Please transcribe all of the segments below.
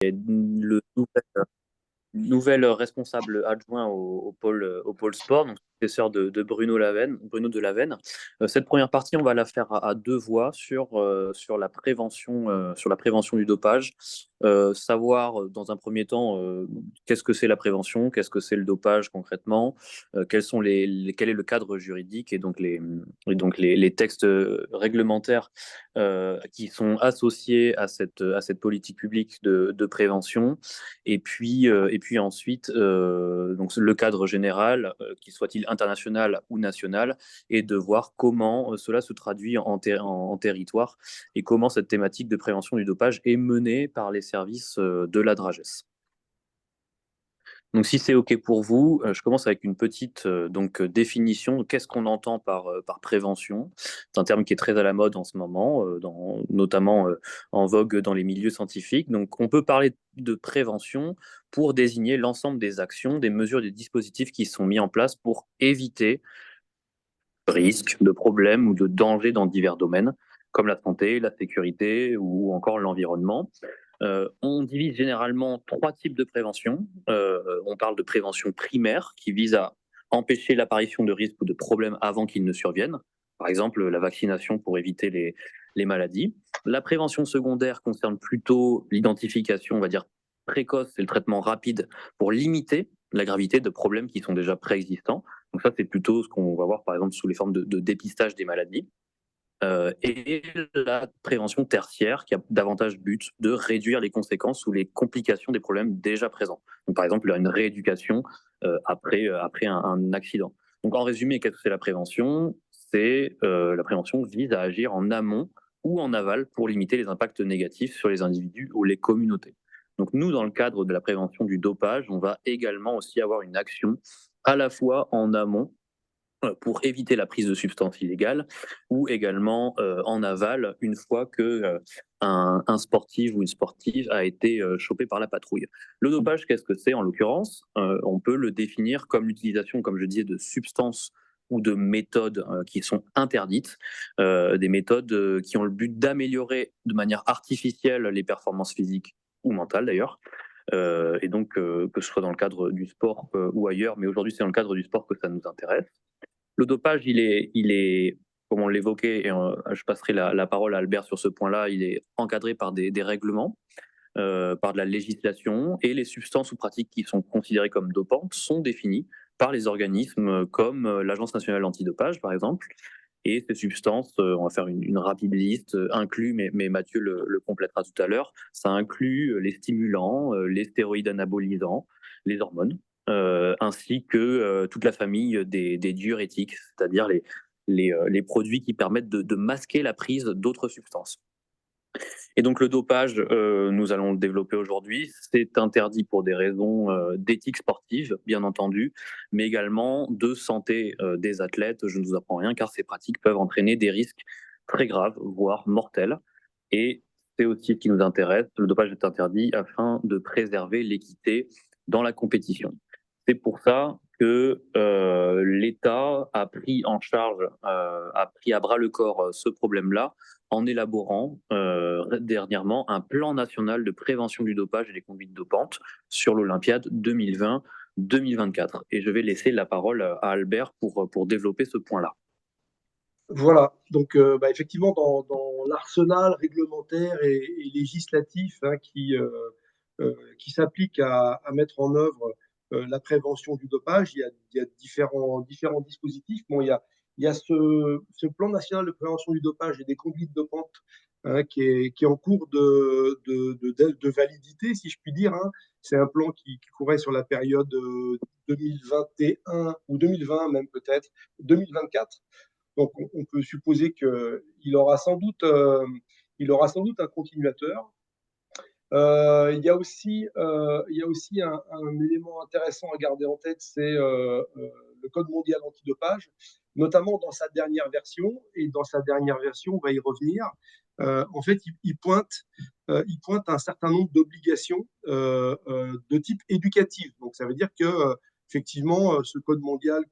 le nouvel responsable adjoint au pôle sport, donc successeur de Bruno de Lavenne. Cette première partie, on va la faire à deux voix sur la prévention du dopage. Savoir dans un premier temps qu'est-ce que c'est la prévention, qu'est-ce que c'est le dopage concrètement, quel est le cadre juridique et donc les textes réglementaires qui sont associés à cette politique publique de prévention. Et puis ensuite, donc le cadre général, qu'il soit-il international ou national, et de voir comment cela se traduit en territoire et comment cette thématique de prévention du dopage est menée par les services de la DRAGES. Donc, si c'est OK pour vous, je commence avec une petite définition. Qu'est-ce qu'on entend par prévention? C'est un terme qui est très à la mode en ce moment, notamment en vogue dans les milieux scientifiques. Donc, on peut parler de prévention pour désigner l'ensemble des actions, des mesures, des dispositifs qui sont mis en place pour éviter de risques, de problèmes ou de dangers dans divers domaines, comme la santé, la sécurité ou encore l'environnement. On divise généralement trois types de prévention. On parle de prévention primaire qui vise à empêcher l'apparition de risques ou de problèmes avant qu'ils ne surviennent. Par exemple, la vaccination pour éviter les maladies. La prévention secondaire concerne plutôt l'identification, on va dire, précoce et le traitement rapide pour limiter la gravité de problèmes qui sont déjà préexistants. Donc ça, c'est plutôt ce qu'on va voir par exemple sous les formes de dépistage des maladies. Et la prévention tertiaire qui a davantage but de réduire les conséquences ou les complications des problèmes déjà présents. Donc, par exemple, une rééducation après un accident. Donc, en résumé, qu'est-ce que c'est la prévention? La prévention vise à agir en amont ou en aval pour limiter les impacts négatifs sur les individus ou les communautés. Donc, nous, dans le cadre de la prévention du dopage, on va également aussi avoir une action à la fois en amont pour éviter la prise de substances illégales ou également en aval une fois que un sportif ou une sportive a été chopé par la patrouille. Le dopage, qu'est-ce que c'est en l'occurrence? On peut le définir comme l'utilisation, comme je disais, de substances ou de méthodes qui sont interdites, des méthodes qui ont le but d'améliorer de manière artificielle les performances physiques ou mentales d'ailleurs. Et donc, que ce soit dans le cadre du sport ou ailleurs, mais aujourd'hui c'est dans le cadre du sport que ça nous intéresse. Le dopage, comme on l'évoquait, et je passerai la parole à Albert sur ce point-là, il est encadré par des règlements, par de la législation, et les substances ou pratiques qui sont considérées comme dopantes sont définies par les organismes comme l'Agence nationale antidopage, par exemple. Et ces substances, on va faire une rapide liste, inclut, mais Mathieu le complétera tout à l'heure, ça inclut les stimulants, les stéroïdes anabolisants, les hormones, ainsi que toute la famille des diurétiques, c'est-à-dire les produits qui permettent de masquer la prise d'autres substances. Et donc le dopage, nous allons le développer aujourd'hui, c'est interdit pour des raisons d'éthique sportive, bien entendu, mais également de santé des athlètes. Je ne vous apprends rien car ces pratiques peuvent entraîner des risques très graves, voire mortels. Et c'est aussi ce qui nous intéresse, le dopage est interdit afin de préserver l'équité dans la compétition. C'est pour ça que l'État a pris en charge, a pris à bras le corps ce problème-là en élaborant dernièrement un plan national de prévention du dopage et des conduites dopantes sur l'Olympiade 2020-2024. Et je vais laisser la parole à Albert pour développer ce point-là. Voilà, donc effectivement, dans l'arsenal réglementaire et législatif qui s'applique à mettre en œuvre la prévention du dopage, il y a différents dispositifs. Bon, il y a ce plan national de prévention du dopage et des conduites dopantes qui est en cours de validité, si je puis dire. C'est un plan qui courait sur la période 2021 ou 2020 même peut-être, 2024. Donc, on peut supposer il aura sans doute un continuateur. Il y a aussi un élément intéressant à garder en tête, c'est le Code mondial antidopage, notamment dans sa dernière version. Et dans sa dernière version, on va y revenir. En fait, il pointe un certain nombre d'obligations de type éducatif. Donc, ça veut dire que, effectivement, ce Code mondial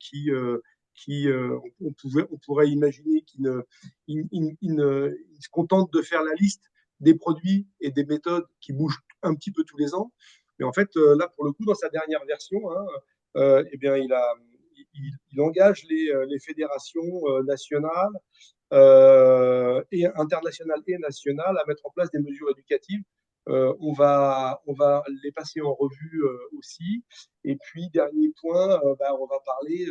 on pourrait imaginer qu'il se contente de faire la liste des produits et des méthodes qui bougent un petit peu tous les ans. Mais en fait, là, pour le coup, dans sa dernière version, hein, eh bien, il engage les fédérations nationales et internationales et nationales à mettre en place des mesures éducatives. On va les passer en revue aussi. Et puis, dernier point, on va parler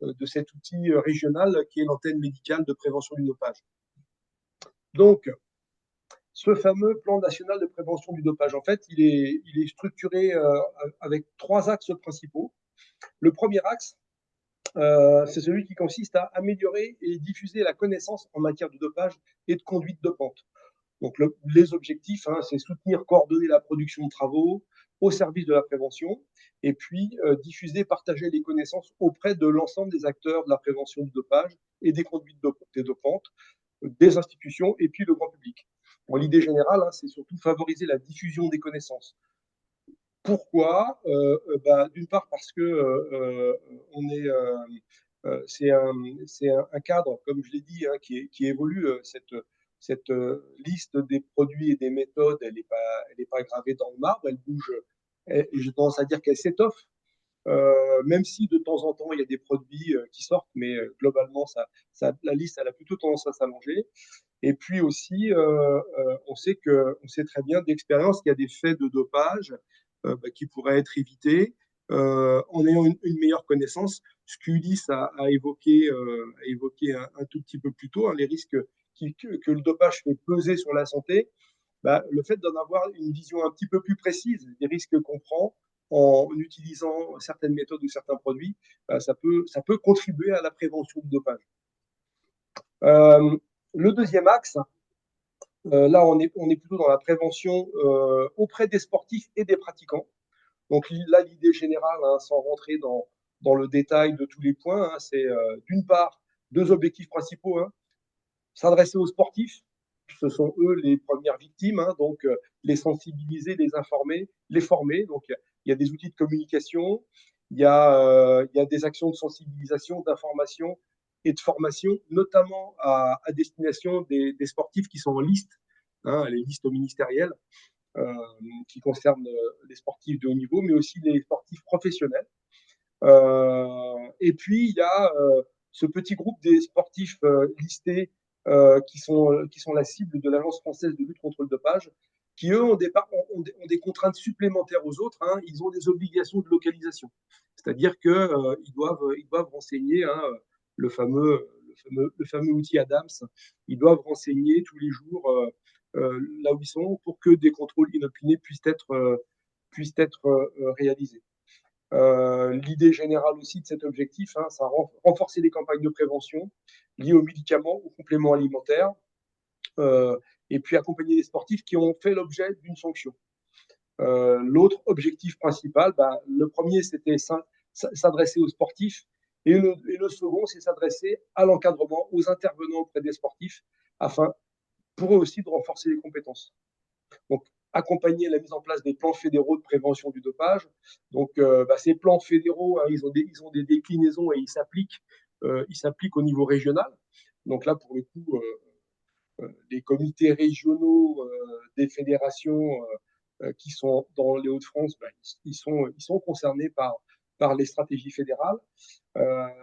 de cet outil régional qui est l'antenne médicale de prévention du dopage. Donc, ce fameux plan national de prévention du dopage, en fait, il est structuré avec trois axes principaux. Le premier axe, c'est celui qui consiste à améliorer et diffuser la connaissance en matière de dopage et de conduite dopante. Donc, les objectifs, hein, c'est soutenir, coordonner la production de travaux au service de la prévention et puis diffuser, partager les connaissances auprès de l'ensemble des acteurs de la prévention du dopage et des conduites dopantes, des institutions et puis le grand public. Bon, l'idée générale, hein, c'est surtout favoriser la diffusion des connaissances. Pourquoi D'une part parce que on est, c'est un cadre, comme je l'ai dit, hein, qui évolue. Cette liste des produits et des méthodes, elle est pas gravée dans le marbre, elle bouge. Et j'ai tendance à dire qu'elle s'étoffe, même si de temps en temps il y a des produits qui sortent, mais globalement, la liste elle a plutôt tendance à s'allonger. Et puis aussi, on sait très bien d'expérience qu'il y a des faits de dopage qui pourraient être évités en ayant une meilleure connaissance. Ce qu'Ulysse a évoqué un tout petit peu plus tôt, hein, les risques que le dopage fait peser sur la santé. Le fait d'en avoir une vision un petit peu plus précise des risques qu'on prend en utilisant certaines méthodes ou certains produits, ça peut contribuer à la prévention du dopage. Euh, le deuxième axe, là, on est plutôt dans la prévention auprès des sportifs et des pratiquants. Donc là, l'idée générale, hein, sans rentrer dans le détail de tous les points, hein, c'est d'une part deux objectifs principaux, hein, s'adresser aux sportifs, ce sont eux les premières victimes, hein, donc les sensibiliser, les informer, les former. Donc il y a des outils de communication, il y a des actions de sensibilisation, d'information et de formation, notamment à destination des sportifs qui sont en liste, hein, les listes ministérielles, euh, qui concernent les sportifs de haut niveau, mais aussi les sportifs professionnels. Et puis, il y a ce petit groupe des sportifs listés qui sont la cible de l'Agence française de lutte contre le dopage, qui, eux, ont des contraintes supplémentaires aux autres. Hein. Ils ont des obligations de localisation. C'est-à-dire qu'ils ils doivent renseigner, hein, le fameux outil Adams. Ils doivent renseigner tous les jours là où ils sont pour que des contrôles inopinés puissent être réalisés. L'idée générale aussi de cet objectif, hein, c'est renforcer les campagnes de prévention liées aux médicaments, aux compléments alimentaires, euh, et puis accompagner les sportifs qui ont fait l'objet d'une sanction. L'autre objectif principal, le premier, c'était s'adresser aux sportifs, et le second, c'est s'adresser à l'encadrement, aux intervenants auprès des sportifs, afin pour eux aussi de renforcer les compétences. Donc, accompagner la mise en place des plans fédéraux de prévention du dopage. Donc, ces plans fédéraux, hein, ils ont des déclinaisons et ils s'appliquent au niveau régional. Donc là, pour le coup, les comités régionaux des fédérations qui sont dans les Hauts-de-France, ils sont concernés par les stratégies fédérales.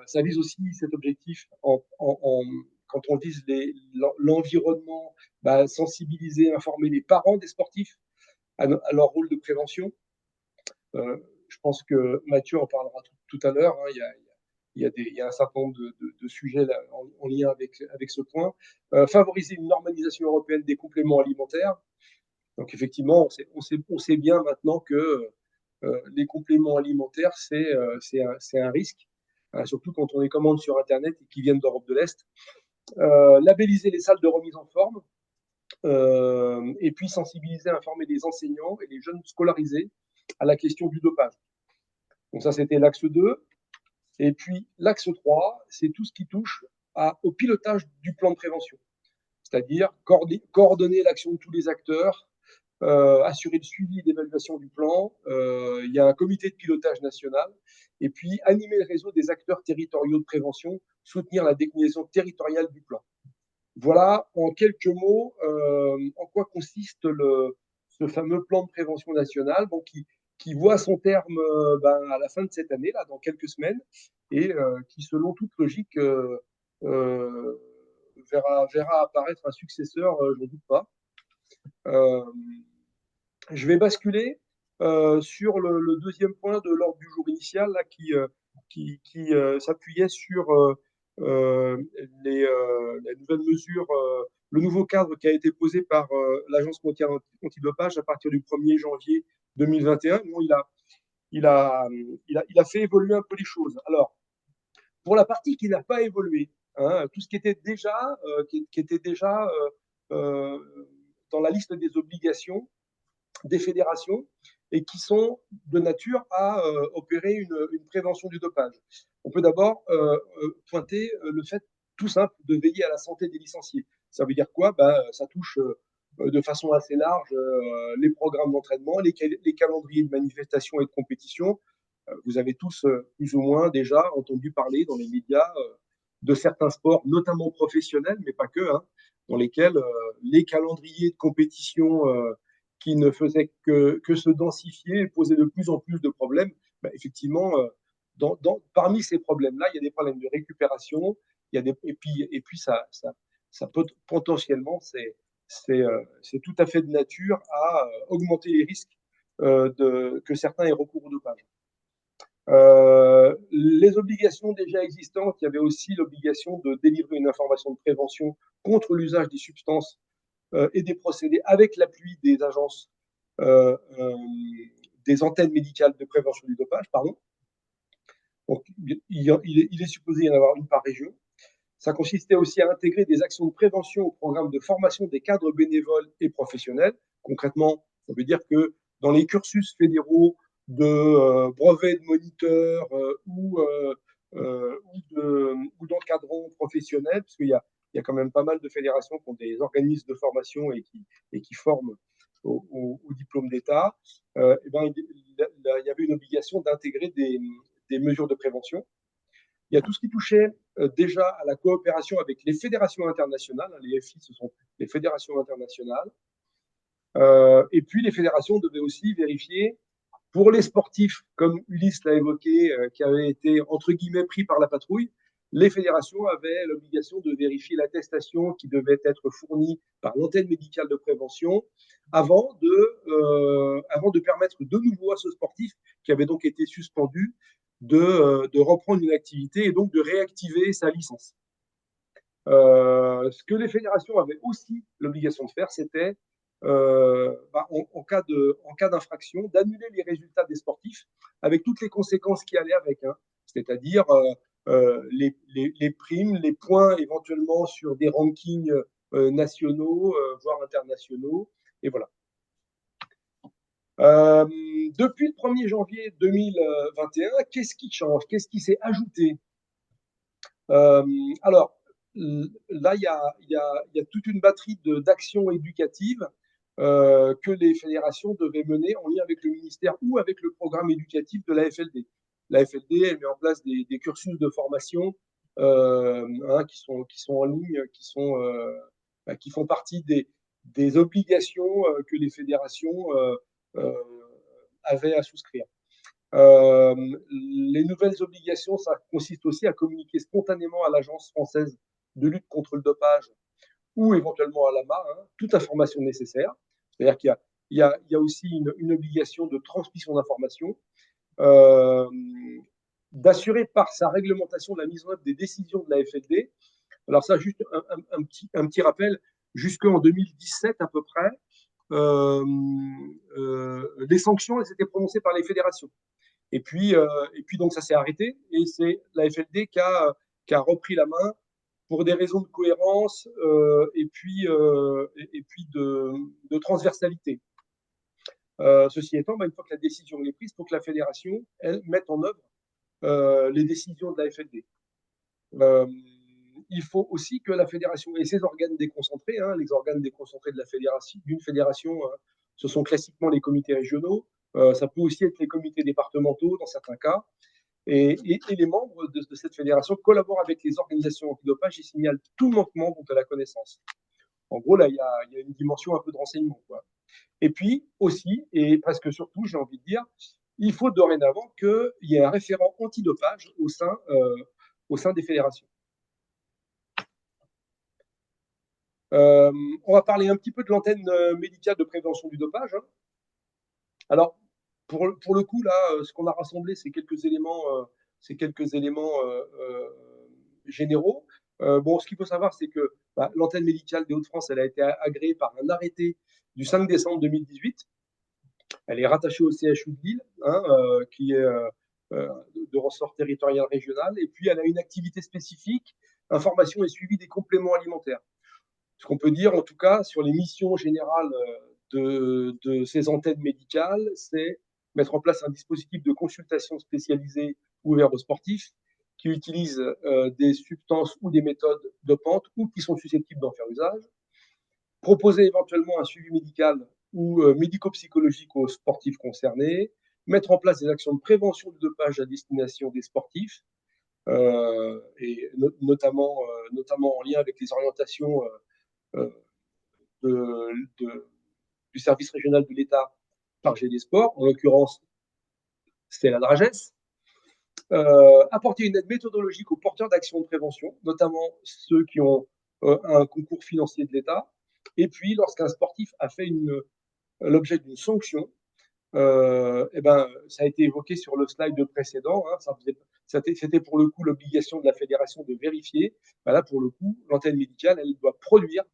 Ça vise aussi cet objectif quand on vise l'environnement, sensibiliser, informer les parents des sportifs à leur rôle de prévention. Je pense que Mathieu en parlera tout à l'heure. Hein, il y a un certain nombre de sujets là, en lien avec ce point. Favoriser une normalisation européenne des compléments alimentaires. Donc effectivement, on sait bien maintenant que les compléments alimentaires, c'est un risque, hein, surtout quand on les commande sur Internet et qui viennent d'Europe de l'Est. Labelliser les salles de remise en forme, et puis sensibiliser, informer les enseignants et les jeunes scolarisés à la question du dopage. Donc ça, c'était l'axe 2. Et puis l'axe 3, c'est tout ce qui touche au pilotage du plan de prévention, c'est-à-dire coordonner l'action de tous les acteurs, assurer le suivi et l'évaluation du plan. Il y a un comité de pilotage national. Et puis, animer le réseau des acteurs territoriaux de prévention, soutenir la déclinaison territoriale du plan. Voilà, en quelques mots, en quoi consiste ce fameux plan de prévention national, bon, qui voit son terme à la fin de cette année, là, dans quelques semaines, et qui, selon toute logique, euh, verra apparaître un successeur, je ne doute pas. Euh, je vais basculer sur le deuxième point de l'ordre du jour initial, là, qui s'appuyait sur les nouvelles mesures, le nouveau cadre qui a été posé par l'Agence mondiale antidopage à partir du 1er janvier 2021. Bon, il a fait évoluer un peu les choses. Alors, pour la partie qui n'a pas évolué, hein, tout ce qui était déjà, qui était déjà dans la liste des obligations des fédérations et qui sont de nature à opérer une prévention du dopage. On peut d'abord pointer le fait tout simple de veiller à la santé des licenciés. Ça veut dire quoi? Ça touche de façon assez large les programmes d'entraînement, les calendriers de manifestations et de compétitions. Vous avez tous plus ou moins déjà entendu parler dans les médias de certains sports, notamment professionnels, mais pas que, hein, dans lesquels les calendriers de compétition qui ne faisaient que se densifier et poser de plus en plus de problèmes. Effectivement, parmi ces problèmes-là, il y a des problèmes de récupération, et puis ça peut potentiellement, c'est tout à fait de nature à augmenter les risques que certains aient recours au dopage. Les obligations déjà existantes, il y avait aussi l'obligation de délivrer une information de prévention contre l'usage des substances et des procédés avec l'appui des agences, euh, euh, des antennes médicales de prévention du dopage, pardon. Donc, il est supposé y en avoir une par région. Ça consistait aussi à intégrer des actions de prévention au programme de formation des cadres bénévoles et professionnels. Concrètement, ça veut dire que dans les cursus fédéraux de brevets de moniteurs ou d'encadrants professionnels, parce qu'il y a quand même pas mal de fédérations qui ont des organismes de formation et qui forment au diplôme d'État, il y avait une obligation d'intégrer des mesures de prévention. Il y a tout ce qui touchait déjà à la coopération avec les fédérations internationales. Les FI, ce sont les fédérations internationales. Et puis, les fédérations devaient aussi vérifier, pour les sportifs, comme Ulysse l'a évoqué, qui avaient été, entre guillemets, pris par la patrouille, les fédérations avaient l'obligation de vérifier l'attestation qui devait être fournie par l'antenne médicale de prévention avant de permettre de nouveau à ce sportif, qui avait donc été suspendu, de reprendre une activité et donc de réactiver sa licence. Ce que les fédérations avaient aussi l'obligation de faire, c'était, en cas d'infraction, d'annuler les résultats des sportifs avec toutes les conséquences qui allaient avec, hein, c'est-à-dire les primes, les points éventuellement sur des rankings nationaux, voire internationaux, et voilà. Depuis le 1er janvier 2021, qu'est-ce qui change? Qu'est-ce qui s'est ajouté? Alors, là, il y a toute une batterie d'actions éducatives que les fédérations devaient mener en lien avec le ministère ou avec le programme éducatif de la FLD. La FLD, elle met en place des cursus de formation qui sont en ligne, qui font partie des obligations que les fédérations euh, avaient à souscrire. Les nouvelles obligations, ça consiste aussi à communiquer spontanément à l'Agence française de lutte contre le dopage ou éventuellement à l'AMA toute information nécessaire. C'est-à-dire qu'il y a aussi une obligation de transmission d'informations, euh, d'assurer par sa réglementation la mise en œuvre des décisions de la FLD. Alors ça, juste un petit rappel, jusqu'en 2017 à peu près, les sanctions, elles étaient prononcées par les fédérations. Et puis donc ça s'est arrêté et c'est la FLD qui a repris la main pour des raisons de cohérence et puis de transversalité. Ceci étant, une fois que la décision est prise, il faut que la fédération, elle, mette en œuvre les décisions de la FLD. Il faut aussi que la fédération et ses organes déconcentrés, hein, les organes déconcentrés de la fédération, d'une fédération, ce sont classiquement les comités régionaux, ça peut aussi être les comités départementaux dans certains cas, et les membres de cette fédération collaborent avec les organisations antidopage et signalent tout manquement dont elle a connaissance. En gros, là, il y a une dimension un peu de renseignement, quoi. Et puis aussi, et presque surtout, j'ai envie de dire, il faut dorénavant qu'il y ait un référent antidopage au sein des fédérations. Euh, on va parler un petit peu de l'antenne médicale de prévention du dopage, hein. Alors, pour le coup, là, ce qu'on a rassemblé, c'est quelques éléments généraux. Bon, ce qu'il faut savoir, c'est que l'antenne médicale des Hauts-de-France, elle a été agréée par un arrêté du 5 décembre 2018. Elle est rattachée au CHU de Lille, hein, qui est euh, de ressort territorial régional. Et puis, elle a une activité spécifique, information et suivi des compléments alimentaires. Ce qu'on peut dire, en tout cas, sur les missions générales de ces antennes médicales, c'est mettre en place un dispositif de consultation spécialisé ouvert aux sportifs qui utilisent des substances ou des méthodes dopantes ou qui sont susceptibles d'en faire usage, proposer éventuellement un suivi médical ou médico-psychologique aux sportifs concernés, mettre en place des actions de prévention du dopage à destination des sportifs, et notamment en lien avec les orientations euh, de, de, du service régional de l'État chargé des sports, en l'occurrence, c'est la DRAGES. Apporter une aide méthodologique aux porteurs d'actions de prévention, notamment ceux qui ont un concours financier de l'État. Et puis, lorsqu'un sportif a fait l'objet d'une sanction, eh ben, ça a été évoqué sur le slide précédent, hein, c'était pour le coup l'obligation de la fédération de vérifier. Ben là, pour le coup, l'antenne médicale, elle doit produire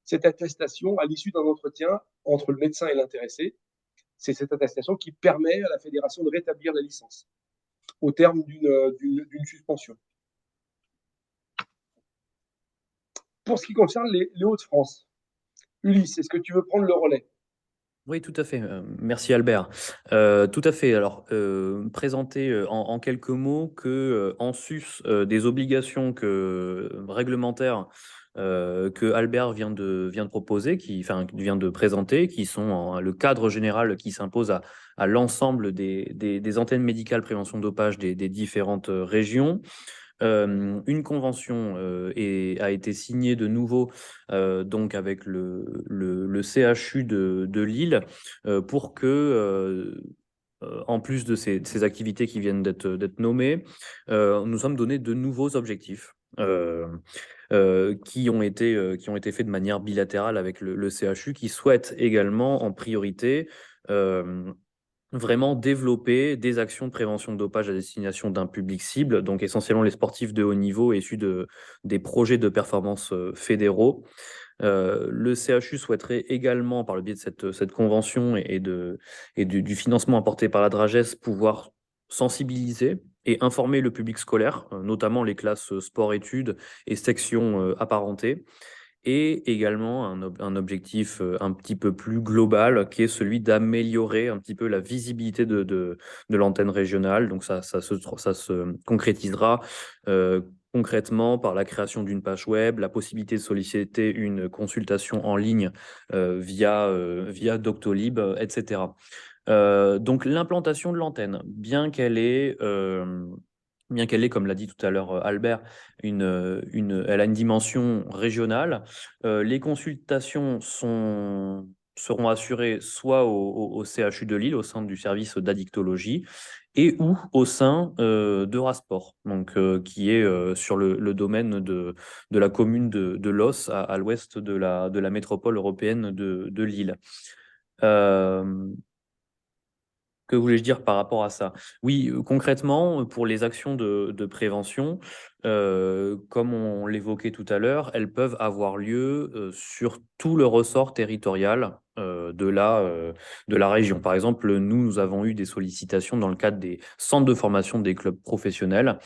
cette attestation à l'issue d'un entretien entre le médecin et l'intéressé. C'est cette attestation qui permet à la fédération de rétablir la licence au terme d'une suspension. Pour ce qui concerne les Hauts-de-France, Ulysse, est-ce que tu veux prendre le relais? Oui, tout à fait. Merci Albert. Tout à fait. Alors, présenter en quelques mots que, en sus des obligations réglementaires que Albert vient de proposer, enfin, vient de présenter, qui sont le cadre général qui s'impose à l'ensemble des antennes médicales prévention dopage des différentes régions. Une convention a été signée de nouveau donc avec le CHU de Lille pour que, en plus de ces activités qui viennent d'être nommées, nous sommes donnés de nouveaux objectifs. Qui ont été faits de manière bilatérale avec le CHU, qui souhaite également en priorité euh, vraiment développer des actions de prévention de dopage à destination d'un public cible, donc essentiellement les sportifs de haut niveau issus des projets de performance fédéraux. Le CHU souhaiterait également, par le biais de cette convention et du financement apporté par la DRAGES, pouvoir sensibiliser et informer le public scolaire, notamment les classes sport-études et sections apparentées, et également un objectif un petit peu plus global, qui est celui d'améliorer un petit peu la visibilité de l'antenne régionale. Donc ça se concrétisera concrètement par la création d'une page web, la possibilité de solliciter une consultation en ligne via Doctolib, etc. Donc l'implantation de l'antenne, bien qu'elle ait, comme l'a dit tout à l'heure Albert, elle a une dimension régionale. Les consultations seront assurées soit au CHU de Lille, au sein du service d'addictologie, et ou au sein d'Eurasport, donc, qui est sur le domaine de la commune de Los, à l'ouest de la métropole européenne de Lille. Euh, que voulais-je dire par rapport à ça? Oui, concrètement, pour les actions de prévention, comme on l'évoquait tout à l'heure, elles peuvent avoir lieu sur tout le ressort territorial de la région. Par exemple, nous avons eu des sollicitations dans le cadre des centres de formation des clubs professionnels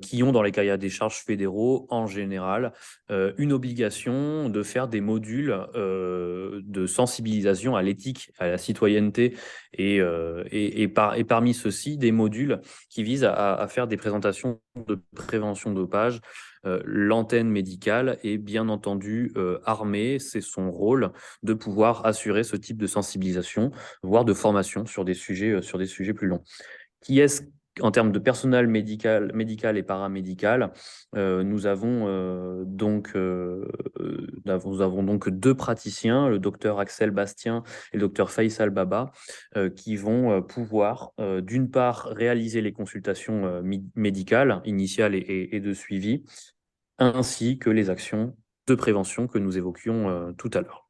qui ont dans les cahiers des charges fédéraux en général une obligation de faire des modules de sensibilisation à l'éthique, à la citoyenneté et parmi ceux-ci des modules qui visent à faire des présentations de prévention dopage. L'antenne médicale est bien entendu armée, c'est son rôle de pouvoir assurer ce type de sensibilisation, voire de formation sur des sujets plus longs. Qui est-ce en termes de personnel médical et paramédical, nous avons donc deux praticiens, le docteur Axel Bastien et le docteur Faisal Baba, qui vont pouvoir, d'une part, réaliser les consultations médicales, initiales et de suivi, ainsi que les actions de prévention que nous évoquions tout à l'heure.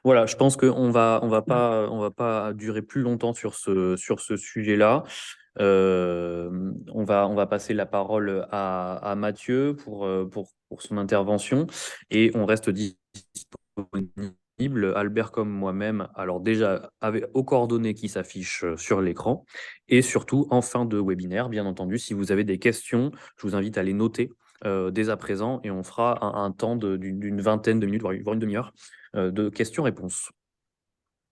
Voilà, je pense on va pas durer plus longtemps sur ce sujet-là. On va passer la parole à Mathieu pour son intervention et on reste disponible, Albert comme moi-même, alors déjà aux coordonnées qui s'affichent sur l'écran et surtout en fin de webinaire, bien entendu, si vous avez des questions, je vous invite à les noter dès à présent et on fera un temps d'une vingtaine de minutes, voire une demi-heure de questions-réponses.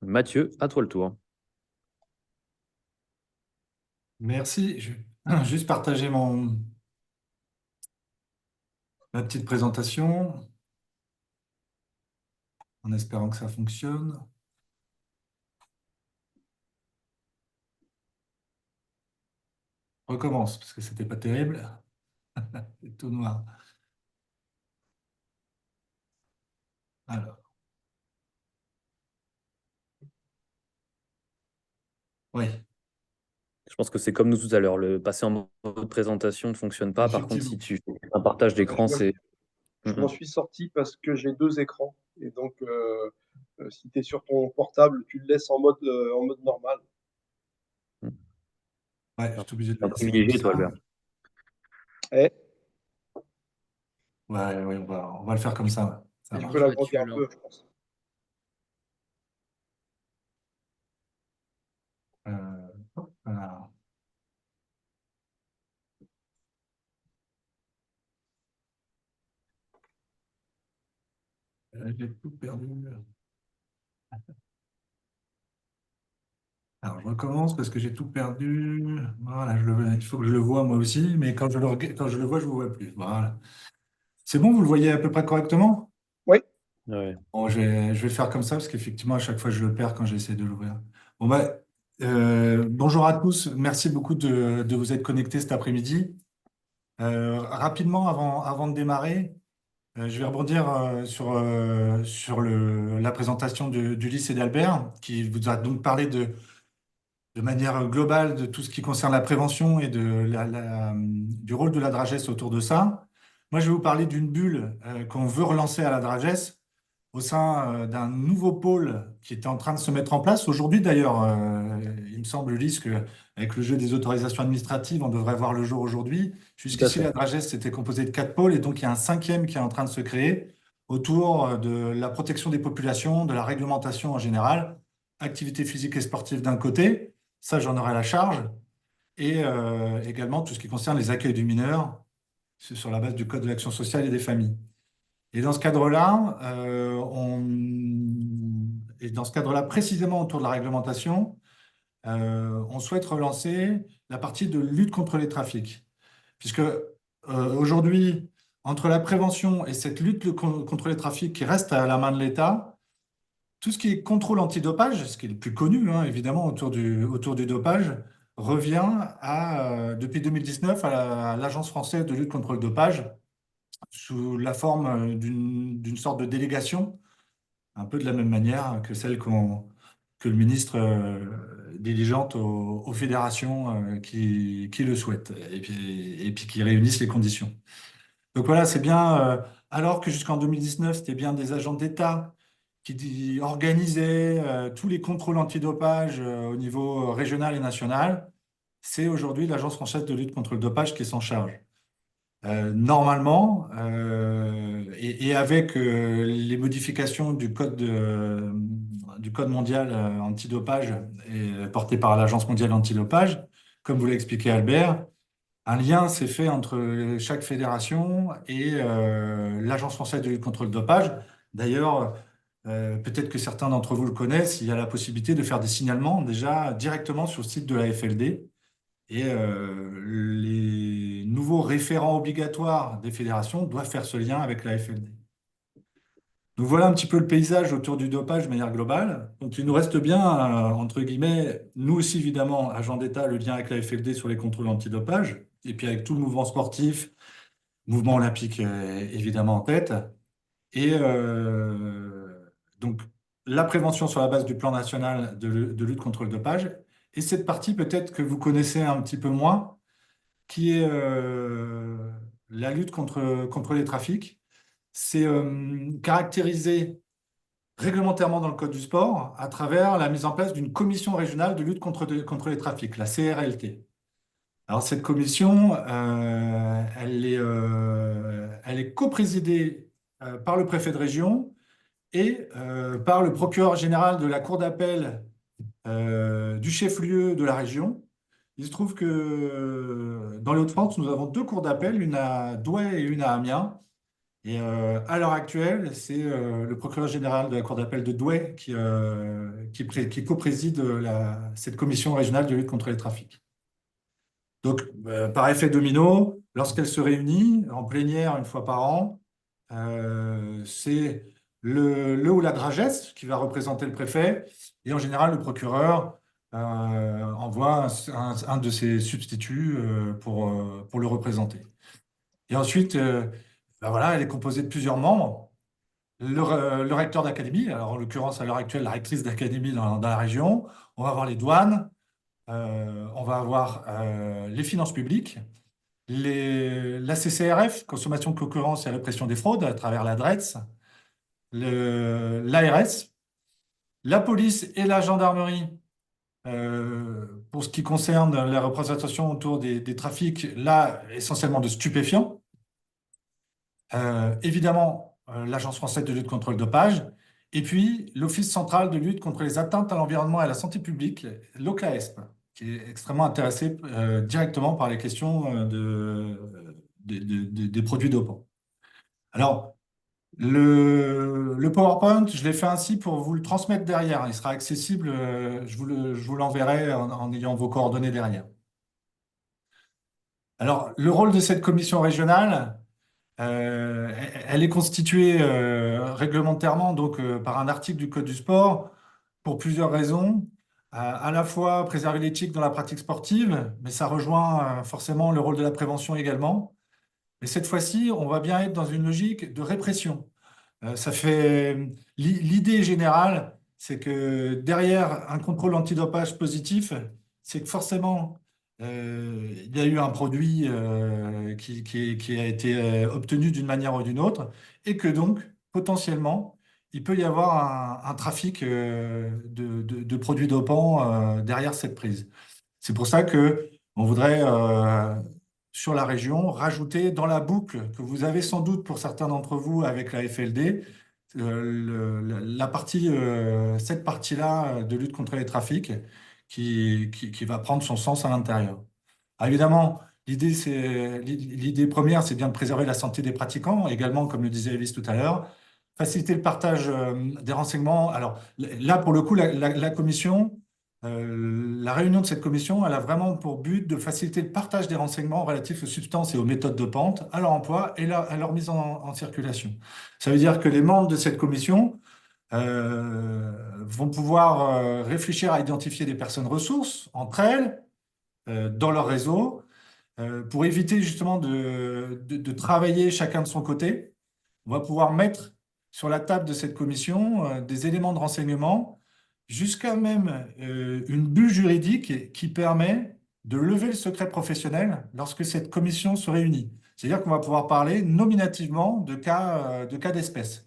Mathieu, à toi le tour. Merci. Je vais juste partager ma petite présentation en espérant que ça fonctionne. Recommence parce que c'était pas terrible. C'est tout noir. Alors, oui, Je pense que c'est comme nous tout à l'heure, le passer en mode présentation ne fonctionne pas. Par contre, si effectivement. tu fais un partage d'écran, Je, c'est... je m'en suis sorti parce que j'ai deux écrans. Et donc, si tu es sur ton portable, tu le laisses en mode normal. Ouais, je suis obligé de Un laisser comme privilégié, toi, ça. Albert. Et, Ouais, ouais, on va le faire comme ça. Ouais. Ça et je peux marche. l'agrandir Mathieu, un alors. peu, je pense. Voilà. J'ai tout perdu. Alors, je recommence parce que j'ai tout perdu. Voilà, il faut que je le vois moi aussi, mais quand je le vois, je ne le vois plus. Voilà. C'est bon, vous le voyez à peu près correctement? Oui, Ouais. Bon, je vais faire comme ça parce qu'effectivement, à chaque fois, je le perds quand j'essaie de l'ouvrir. Bon, bonjour à tous. Merci beaucoup de vous être connectés cet après-midi. Rapidement, avant de démarrer, je vais rebondir sur la présentation d'Ulysse et d'Albert, qui vous a donc parlé de manière globale de tout ce qui concerne la prévention et du rôle de la Dragesse autour de ça. Moi, je vais vous parler d'une bulle qu'on veut relancer à la Dragesse au sein d'un nouveau pôle qui était en train de se mettre en place. Aujourd'hui, d'ailleurs, il me semble, Ulysse, qu'avec le jeu des autorisations administratives, on devrait voir le jour aujourd'hui. Tout à Jusqu'ici, fait. la Dragesse était composée de quatre pôles et donc il y a un cinquième qui est en train de se créer autour de la protection des populations, de la réglementation en général, activité physique et sportive d'un côté, ça j'en aurai la charge, et également tout ce qui concerne les accueils du mineur, c'est sur la base du Code de l'action sociale et des familles. Et dans ce cadre-là, et dans ce cadre-là, précisément autour de la réglementation, on souhaite relancer la partie de lutte contre les trafics. Puisque aujourd'hui, entre la prévention et cette lutte contre les trafics qui reste à la main de l'État, tout ce qui est contrôle antidopage, ce qui est le plus connu, hein, évidemment, autour du dopage, revient depuis 2019 à l'Agence française de lutte contre le dopage, sous la forme d'une sorte de délégation, un peu de la même manière que celle que le ministre diligente aux fédérations qui le souhaitent, et puis qui réunissent les conditions. Donc voilà, c'est bien, alors que jusqu'en 2019, c'était bien des agents d'État qui organisaient tous les contrôles antidopage au niveau régional et national, c'est aujourd'hui l'Agence française de lutte contre le dopage qui s'en charge. Normalement, et avec les modifications du code mondial antidopage porté par l'Agence mondiale antidopage, comme vous l'a expliqué Albert, un lien s'est fait entre chaque fédération et l'Agence française de lutte contre le dopage. D'ailleurs, peut-être que certains d'entre vous le connaissent, il y a la possibilité de faire des signalements déjà directement sur le site de la FLD. Et les nouveaux référents obligatoires des fédérations doivent faire ce lien avec la FLD. Donc voilà un petit peu le paysage autour du dopage de manière globale. Donc il nous reste bien, entre guillemets, nous aussi évidemment, agents d'État, le lien avec la FLD sur les contrôles antidopage, et puis avec tout le mouvement sportif, mouvement olympique évidemment en tête. Et donc la prévention sur la base du plan national de lutte contre le dopage. Et cette partie peut-être que vous connaissez un petit peu moins, qui est la lutte contre les trafics. C'est caractérisé réglementairement dans le Code du sport à travers la mise en place d'une commission régionale de lutte contre les trafics, la CRLT. Alors cette commission, elle est coprésidée par le préfet de région et par le procureur général de la cour d'appel du chef-lieu de la région. Il se trouve que dans les Hauts-de-France, nous avons deux cours d'appel, une à Douai et une à Amiens. Et à l'heure actuelle, c'est le procureur général de la Cour d'appel de Douai qui co-préside cette commission régionale de lutte contre les trafics. Donc, par effet domino, lorsqu'elle se réunit en plénière une fois par an, c'est le ou la dragesse qui va représenter le préfet, et en général, le procureur envoie un de ses substituts pour le représenter. Et ensuite, ben voilà, elle est composée de plusieurs membres. Le recteur d'académie, alors en l'occurrence à l'heure actuelle la rectrice d'académie dans la région, on va avoir les douanes, on va avoir les finances publiques, la CCRF, consommation de concurrence et répression des fraudes à travers la DRETS, l'ARS, la police et la gendarmerie pour ce qui concerne la représentation autour des trafics, là essentiellement de stupéfiants. Évidemment, l'Agence française de lutte contre le dopage, et puis l'Office central de lutte contre les atteintes à l'environnement et à la santé publique, l'OCAESP, qui est extrêmement intéressé directement par les questions des produits dopants. Alors, le PowerPoint, je l'ai fait ainsi pour vous le transmettre derrière. Il sera accessible, je vous l'enverrai en ayant vos coordonnées derrière. Alors, le rôle de cette commission régionale, elle est constituée réglementairement donc, par un article du Code du sport pour plusieurs raisons. À la fois préserver l'éthique dans la pratique sportive, mais ça rejoint forcément le rôle de la prévention également. Mais cette fois-ci, on va bien être dans une logique de répression. L'idée générale, c'est que derrière un contrôle antidopage positif, c'est que forcément, il y a eu un produit qui a été obtenu d'une manière ou d'une autre, et que donc, potentiellement, il peut y avoir un trafic de produits dopants derrière cette prise. C'est pour ça que on voudrait, sur la région, rajouter dans la boucle que vous avez sans doute pour certains d'entre vous avec la FLD, cette partie-là de lutte contre les trafics qui va prendre son sens à l'intérieur. Alors, évidemment, l'idée première, c'est bien de préserver la santé des pratiquants, également, comme le disait Elise tout à l'heure, faciliter le partage des renseignements. Alors là, pour le coup, la commission, la réunion de cette commission, elle a vraiment pour but de faciliter le partage des renseignements relatifs aux substances et aux méthodes dopantes, à leur emploi et à leur mise en circulation. Ça veut dire que les membres de cette commission vont pouvoir réfléchir à identifier des personnes ressources entre elles, dans leur réseau, pour éviter justement de travailler chacun de son côté. On va pouvoir mettre sur la table de cette commission des éléments de renseignement jusqu'à même une bulle juridique qui permet de lever le secret professionnel lorsque cette commission se réunit. C'est-à-dire qu'on va pouvoir parler nominativement de cas d'espèce.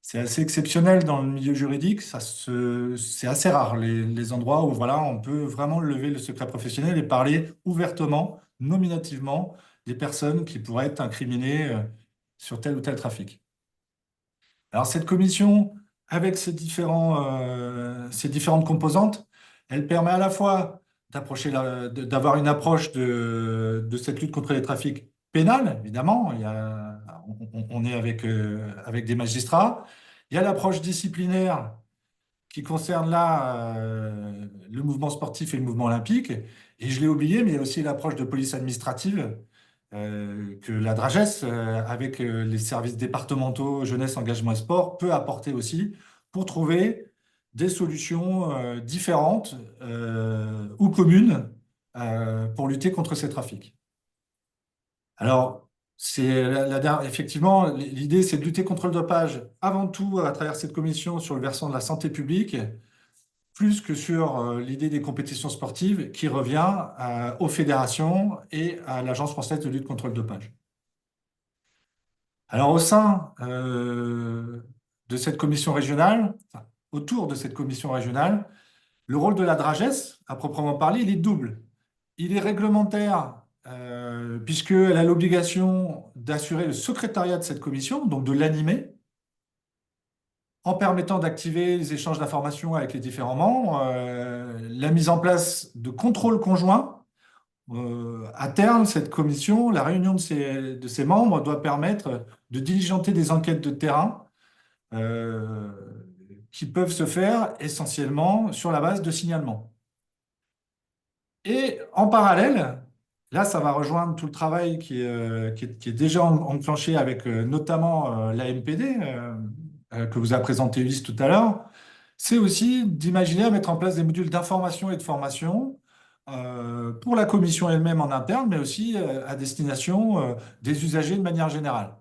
C'est assez exceptionnel dans le milieu juridique, c'est assez rare les endroits où voilà, on peut vraiment lever le secret professionnel et parler ouvertement, nominativement, des personnes qui pourraient être incriminées sur tel ou tel trafic. Alors cette commission, avec ces différentes composantes, elle permet à la fois d'avoir une approche de cette lutte contre les trafics pénale, évidemment, on est avec des magistrats. Il y a l'approche disciplinaire qui concerne là le mouvement sportif et le mouvement olympique. Et je l'ai oublié, mais il y a aussi l'approche de police administrative que la Drages, avec les services départementaux jeunesse, engagement et sport, peut apporter aussi pour trouver des solutions différentes ou communes pour lutter contre ces trafics. Alors, effectivement, l'idée, c'est de lutter contre le dopage avant tout à travers cette commission sur le versant de la santé publique, plus que sur l'idée des compétitions sportives qui revient aux fédérations et à l'Agence française de lutte contre le dopage. Alors, au sein de cette commission régionale, enfin, autour de cette commission régionale, le rôle de la Drages, à proprement parler, il est double. Il est réglementaire, puisqu'elle a l'obligation d'assurer le secrétariat de cette commission, donc de l'animer, en permettant d'activer les échanges d'informations avec les différents membres, la mise en place de contrôles conjoints. À terme, cette commission, la réunion de ses membres doit permettre de diligenter des enquêtes de terrain qui peuvent se faire essentiellement sur la base de signalements. Et en parallèle, là, ça va rejoindre tout le travail qui est déjà enclenché avec notamment l'AMPD, que vous a présenté Ulysse tout à l'heure. C'est aussi d'imaginer à mettre en place des modules d'information et de formation pour la commission elle-même en interne, mais aussi à destination des usagers de manière générale.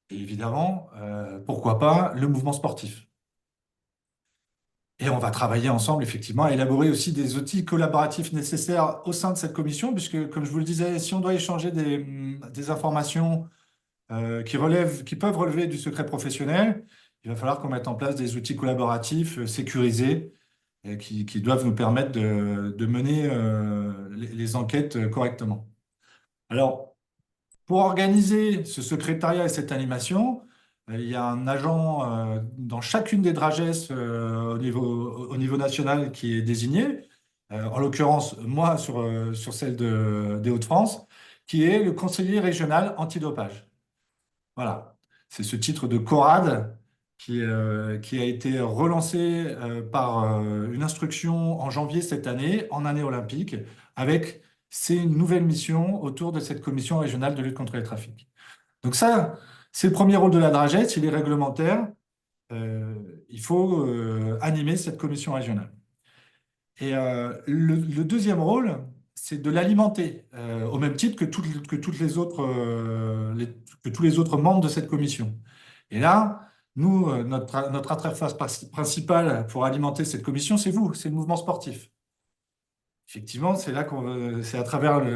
Et évidemment, pourquoi pas, le mouvement sportif. Et on va travailler ensemble, effectivement, à élaborer aussi des outils collaboratifs nécessaires au sein de cette commission, puisque, comme je vous le disais, si on doit échanger des informations qui peuvent relever du secret professionnel, il va falloir qu'on mette en place des outils collaboratifs sécurisés et qui doivent nous permettre de mener les enquêtes correctement. Alors, pour organiser ce secrétariat et cette animation, il y a un agent dans chacune des Drages au niveau national qui est désigné, en l'occurrence moi sur celle des Hauts-de-France, qui est le conseiller régional antidopage. Voilà, c'est ce titre de CORAD qui a été relancé par une instruction en janvier cette année, en année olympique, avec ces nouvelles missions autour de cette commission régionale de lutte contre les trafics. Donc ça, c'est le premier rôle de la Drages, il est réglementaire. Il faut animer cette commission régionale. Et le deuxième rôle, c'est de l'alimenter, au même titre que tous les autres membres de cette commission. Et là, nous, notre interface principale pour alimenter cette commission, c'est vous, c'est le mouvement sportif. Effectivement, c'est là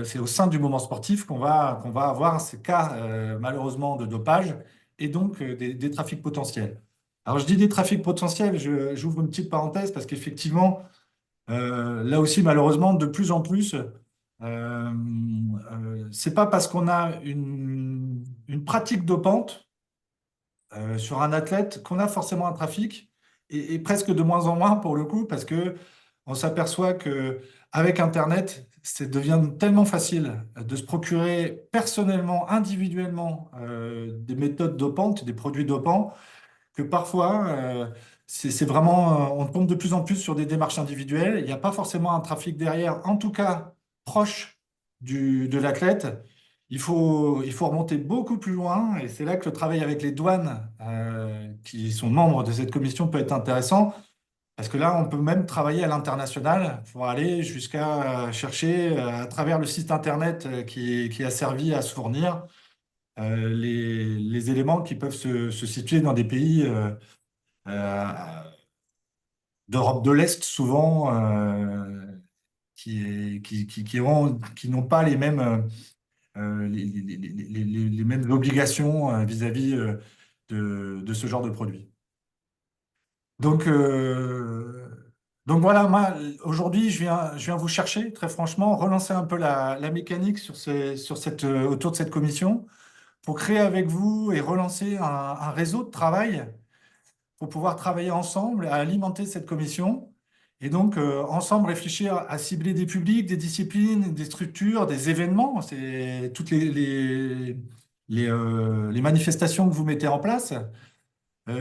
c'est au sein du mouvement sportif qu'on va avoir ces cas, malheureusement, de dopage et donc des trafics potentiels. Alors, je dis des trafics potentiels, j'ouvre une petite parenthèse parce qu'effectivement, là aussi, malheureusement, de plus en plus, c'est pas parce qu'on a une pratique dopante sur un athlète qu'on a forcément un trafic et presque de moins en moins pour le coup parce que on s'aperçoit que avec Internet, ça devient tellement facile de se procurer personnellement, individuellement des méthodes dopantes, des produits dopants que parfois c'est vraiment on tombe de plus en plus sur des démarches individuelles. Il n'y a pas forcément un trafic derrière, en tout cas proche de l'athlète. Il faut remonter beaucoup plus loin et c'est là que le travail avec les douanes qui sont membres de cette commission peut être intéressant parce que là, on peut même travailler à l'international pour aller jusqu'à chercher à travers le site internet qui a servi à se fournir les éléments qui peuvent se situer dans des pays euh, d'Europe de l'Est souvent qui n'ont pas les mêmes les mêmes obligations vis-à-vis de ce genre de produit. Donc voilà, moi, aujourd'hui, je viens vous chercher, très franchement, relancer un peu la mécanique autour de cette commission pour créer avec vous et relancer un réseau de travail pour pouvoir travailler ensemble, à alimenter cette commission et donc ensemble réfléchir à cibler des publics, des disciplines, des structures, des événements, c'est toutes les manifestations que vous mettez en place.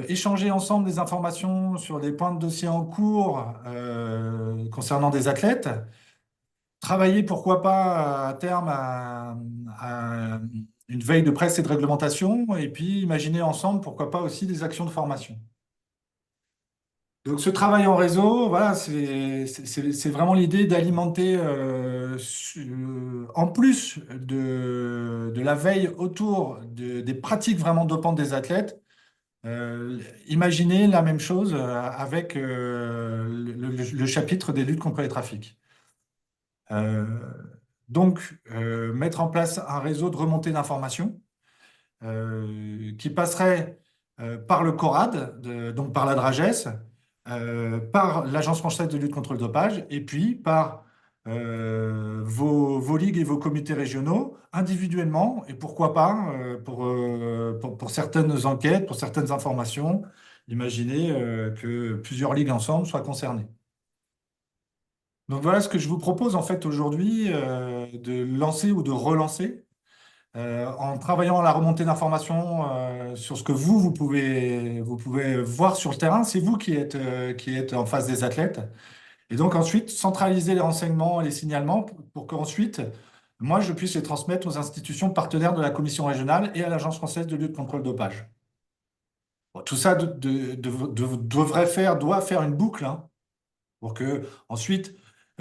Échanger ensemble des informations sur des points de dossier en cours concernant des athlètes, travailler, pourquoi pas, à terme, à une veille de presse et de réglementation, et puis imaginer ensemble, pourquoi pas aussi des actions de formation. Donc ce travail en réseau, voilà, c'est vraiment l'idée d'alimenter, en plus de la veille autour des pratiques vraiment dopantes des athlètes, imaginer la même chose avec le chapitre des luttes contre les trafics. Euh, donc, mettre en place un réseau de remontée d'informations qui passerait par le CORAD, donc par la DRAGES, par l'Agence française de lutte contre le dopage, et puis par vos ligues et vos comités régionaux individuellement, et pourquoi pas pour certaines enquêtes, pour certaines informations, imaginez que plusieurs ligues ensemble soient concernées. Donc voilà ce que je vous propose en fait aujourd'hui de lancer ou de relancer en travaillant à la remontée d'informations sur ce que vous pouvez voir sur le terrain. C'est vous qui êtes en face des athlètes. Et donc ensuite, centraliser les renseignements et les signalements pour qu'ensuite, moi, je puisse les transmettre aux institutions partenaires de la Commission régionale et à l'Agence française de lutte contre le dopage. Bon, tout ça doit faire une boucle, hein, pour que ensuite,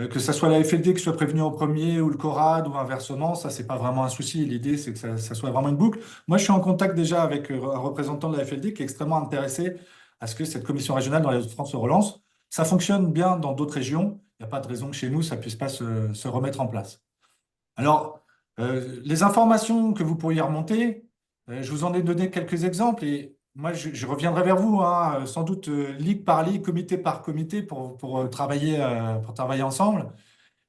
que ça soit la FLD qui soit prévenue en premier ou le CORAD ou inversement, ça, c'est pas vraiment un souci. L'idée, c'est que ça soit vraiment une boucle. Moi, je suis en contact déjà avec un représentant de la FLD qui est extrêmement intéressé à ce que cette commission régionale dans les Hauts-de-France se relance. Ça fonctionne bien dans d'autres régions. Il n'y a pas de raison que chez nous, ça puisse pas se remettre en place. Alors, les informations que vous pourriez remonter, je vous en ai donné quelques exemples et moi, je reviendrai vers vous, hein, sans doute ligue par ligue, comité par comité pour travailler ensemble.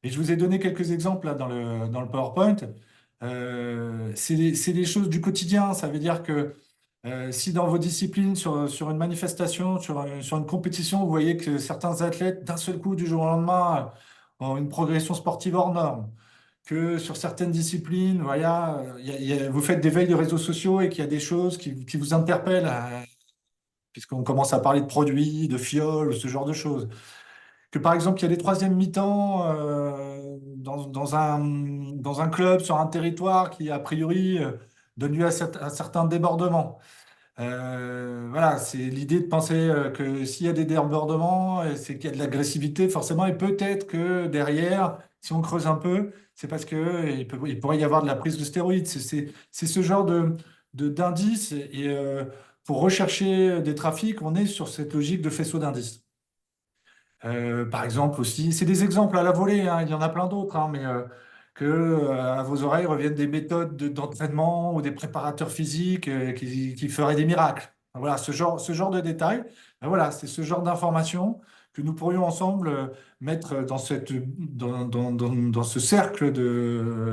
Et je vous ai donné quelques exemples là, dans le PowerPoint. C'est des choses du quotidien. Ça veut dire que si dans vos disciplines, sur une manifestation, sur une compétition, vous voyez que certains athlètes, d'un seul coup, du jour au lendemain, ont une progression sportive hors norme, que sur certaines disciplines, voilà, vous faites des veilles de réseaux sociaux et qu'il y a des choses qui vous interpellent, puisqu'on commence à parler de produits, de fioles, ce genre de choses. Que par exemple, il y a des troisièmes mi-temps dans un club, sur un territoire qui, a priori, donne lieu à certains débordements. Voilà, c'est l'idée de penser que s'il y a des débordements, c'est qu'il y a de l'agressivité forcément, et peut-être que derrière, si on creuse un peu, c'est parce que il pourrait y avoir de la prise de stéroïdes. C'est ce genre d'indices. Et pour rechercher des trafics, on est sur cette logique de faisceau d'indices. Par exemple aussi, c'est des exemples à la volée, hein, il y en a plein d'autres, hein, mais que à vos oreilles reviennent des méthodes d'entraînement ou des préparateurs physiques qui feraient des miracles. Voilà, ce genre de détails, voilà, c'est ce genre d'informations que nous pourrions ensemble mettre dans ce cercle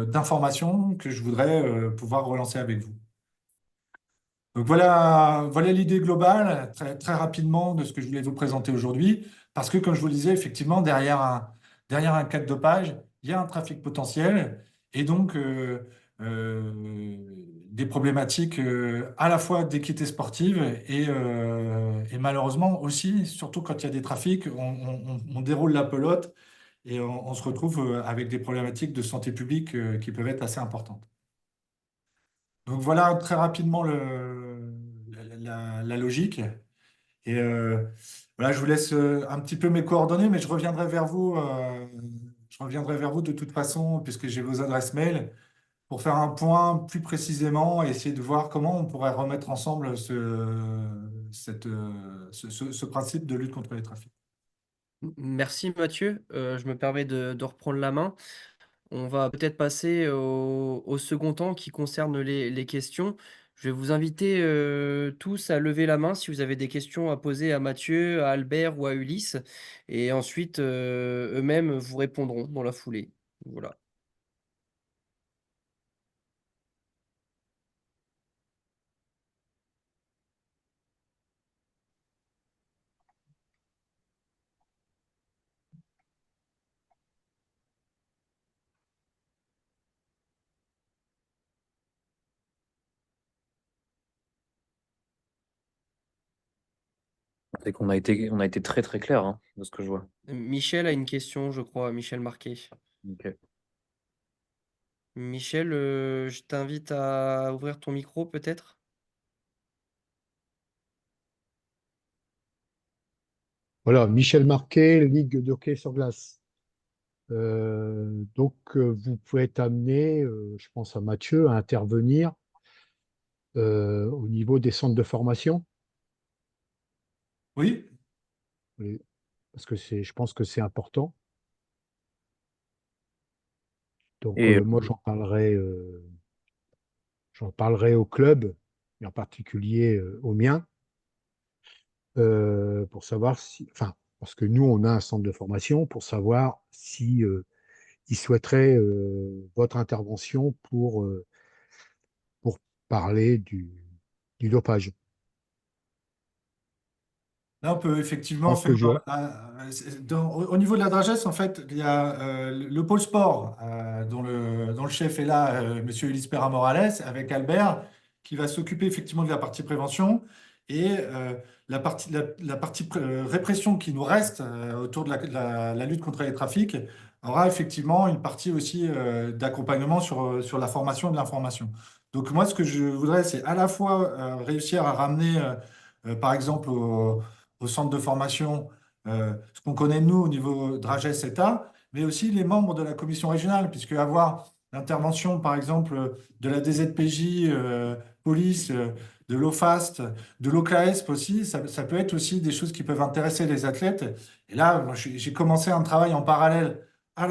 d'informations que je voudrais pouvoir relancer avec vous. Donc voilà l'idée globale, très rapidement, de ce que je voulais vous présenter aujourd'hui. Parce que, comme je vous le disais, effectivement, derrière un cas de dopage, il y a un trafic potentiel et donc des problématiques à la fois d'équité sportive et malheureusement aussi, surtout quand il y a des trafics, on déroule la pelote et on se retrouve avec des problématiques de santé publique qui peuvent être assez importantes. Donc voilà très rapidement la logique. Et voilà, je vous laisse un petit peu mes coordonnées, mais je reviendrai vers vous. Je reviendrai vers vous de toute façon, puisque j'ai vos adresses mail, pour faire un point plus précisément et essayer de voir comment on pourrait remettre ensemble ce principe de lutte contre les trafics. Merci Mathieu. Je me permets de reprendre la main. On va peut-être passer au second temps qui concerne les questions. Je vais vous inviter tous à lever la main si vous avez des questions à poser à Mathieu, à Albert ou à Ulysse. Et ensuite, eux-mêmes vous répondront dans la foulée. Voilà. C'est on a été très très clair, hein, de ce que je vois. Michel a une question, je crois, Michel Marquet. Ok. Michel, je t'invite à ouvrir ton micro peut-être? Voilà, Michel Marquet, Ligue de hockey sur glace. Vous pouvez être amené, je pense à Mathieu, à intervenir au niveau des centres de formation. Oui, Oui, parce que je pense que c'est important. Et Moi, j'en parlerai au club, et en particulier au mien, pour savoir si, enfin, parce que nous, on a un centre de formation, pour savoir si ils souhaiteraient votre intervention pour parler du dopage. là, on peut Je effectivement pense faire. que je, Au niveau de la Dragesse, en fait, il y a le pôle sport dont le chef est là, Monsieur Ulysse Pera Morales, avec Albert, qui va s'occuper effectivement de la partie prévention et la partie répression qui nous reste autour de la lutte contre les trafics aura effectivement une partie aussi d'accompagnement sur la formation et de l'information. Donc moi, ce que je voudrais, c'est à la fois réussir à ramener, par exemple, au centre de formation, ce qu'on connaît nous au niveau Dragès ETA, mais aussi les membres de la commission régionale, puisque avoir l'intervention, par exemple, de la DZPJ, police, de l'OFAST, de l'OCLAESP aussi, ça peut être aussi des choses qui peuvent intéresser les athlètes. Et là, moi, j'ai commencé un travail en parallèle, à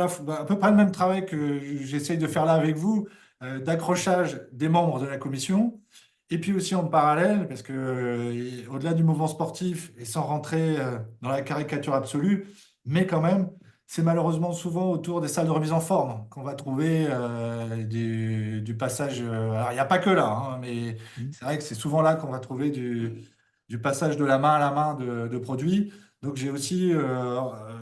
peu près le même travail que j'essaye de faire là avec vous, d'accrochage des membres de la commission. Et puis aussi en parallèle, parce que au-delà du mouvement sportif, et sans rentrer dans la caricature absolue, mais quand même, c'est malheureusement souvent autour des salles de remise en forme qu'on va trouver du passage. Alors, il n'y a pas que là, hein, mais c'est vrai que c'est souvent là qu'on va trouver du passage de la main à la main de produits. Donc, j'ai aussi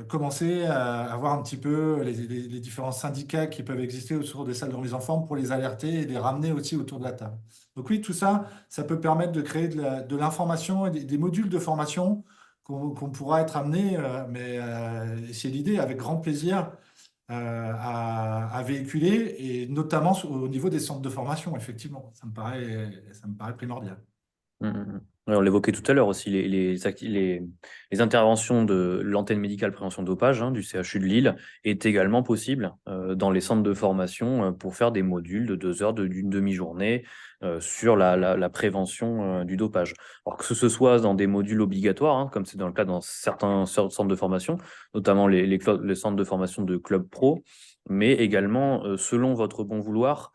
commencé à voir un petit peu les différents syndicats qui peuvent exister autour des salles de remise en forme pour les alerter et les ramener aussi autour de la table. Donc oui, tout ça, ça peut permettre de créer de l'information et des modules de formation qu'on pourra être amené, mais c'est l'idée, avec grand plaisir, à véhiculer, et notamment au niveau des centres de formation, effectivement. Ça me paraît primordial. Mm, mm, mm. Ouais, on l'évoquait tout à l'heure aussi, les interventions de l'antenne médicale prévention dopage du CHU de Lille est également possible dans les centres de formation pour faire des modules de 2 heures, d'une demi-journée sur la prévention du dopage. Alors que ce soit dans des modules obligatoires, comme c'est dans le cas dans certains centres de formation, notamment les centres de formation de club pro, mais également selon votre bon vouloir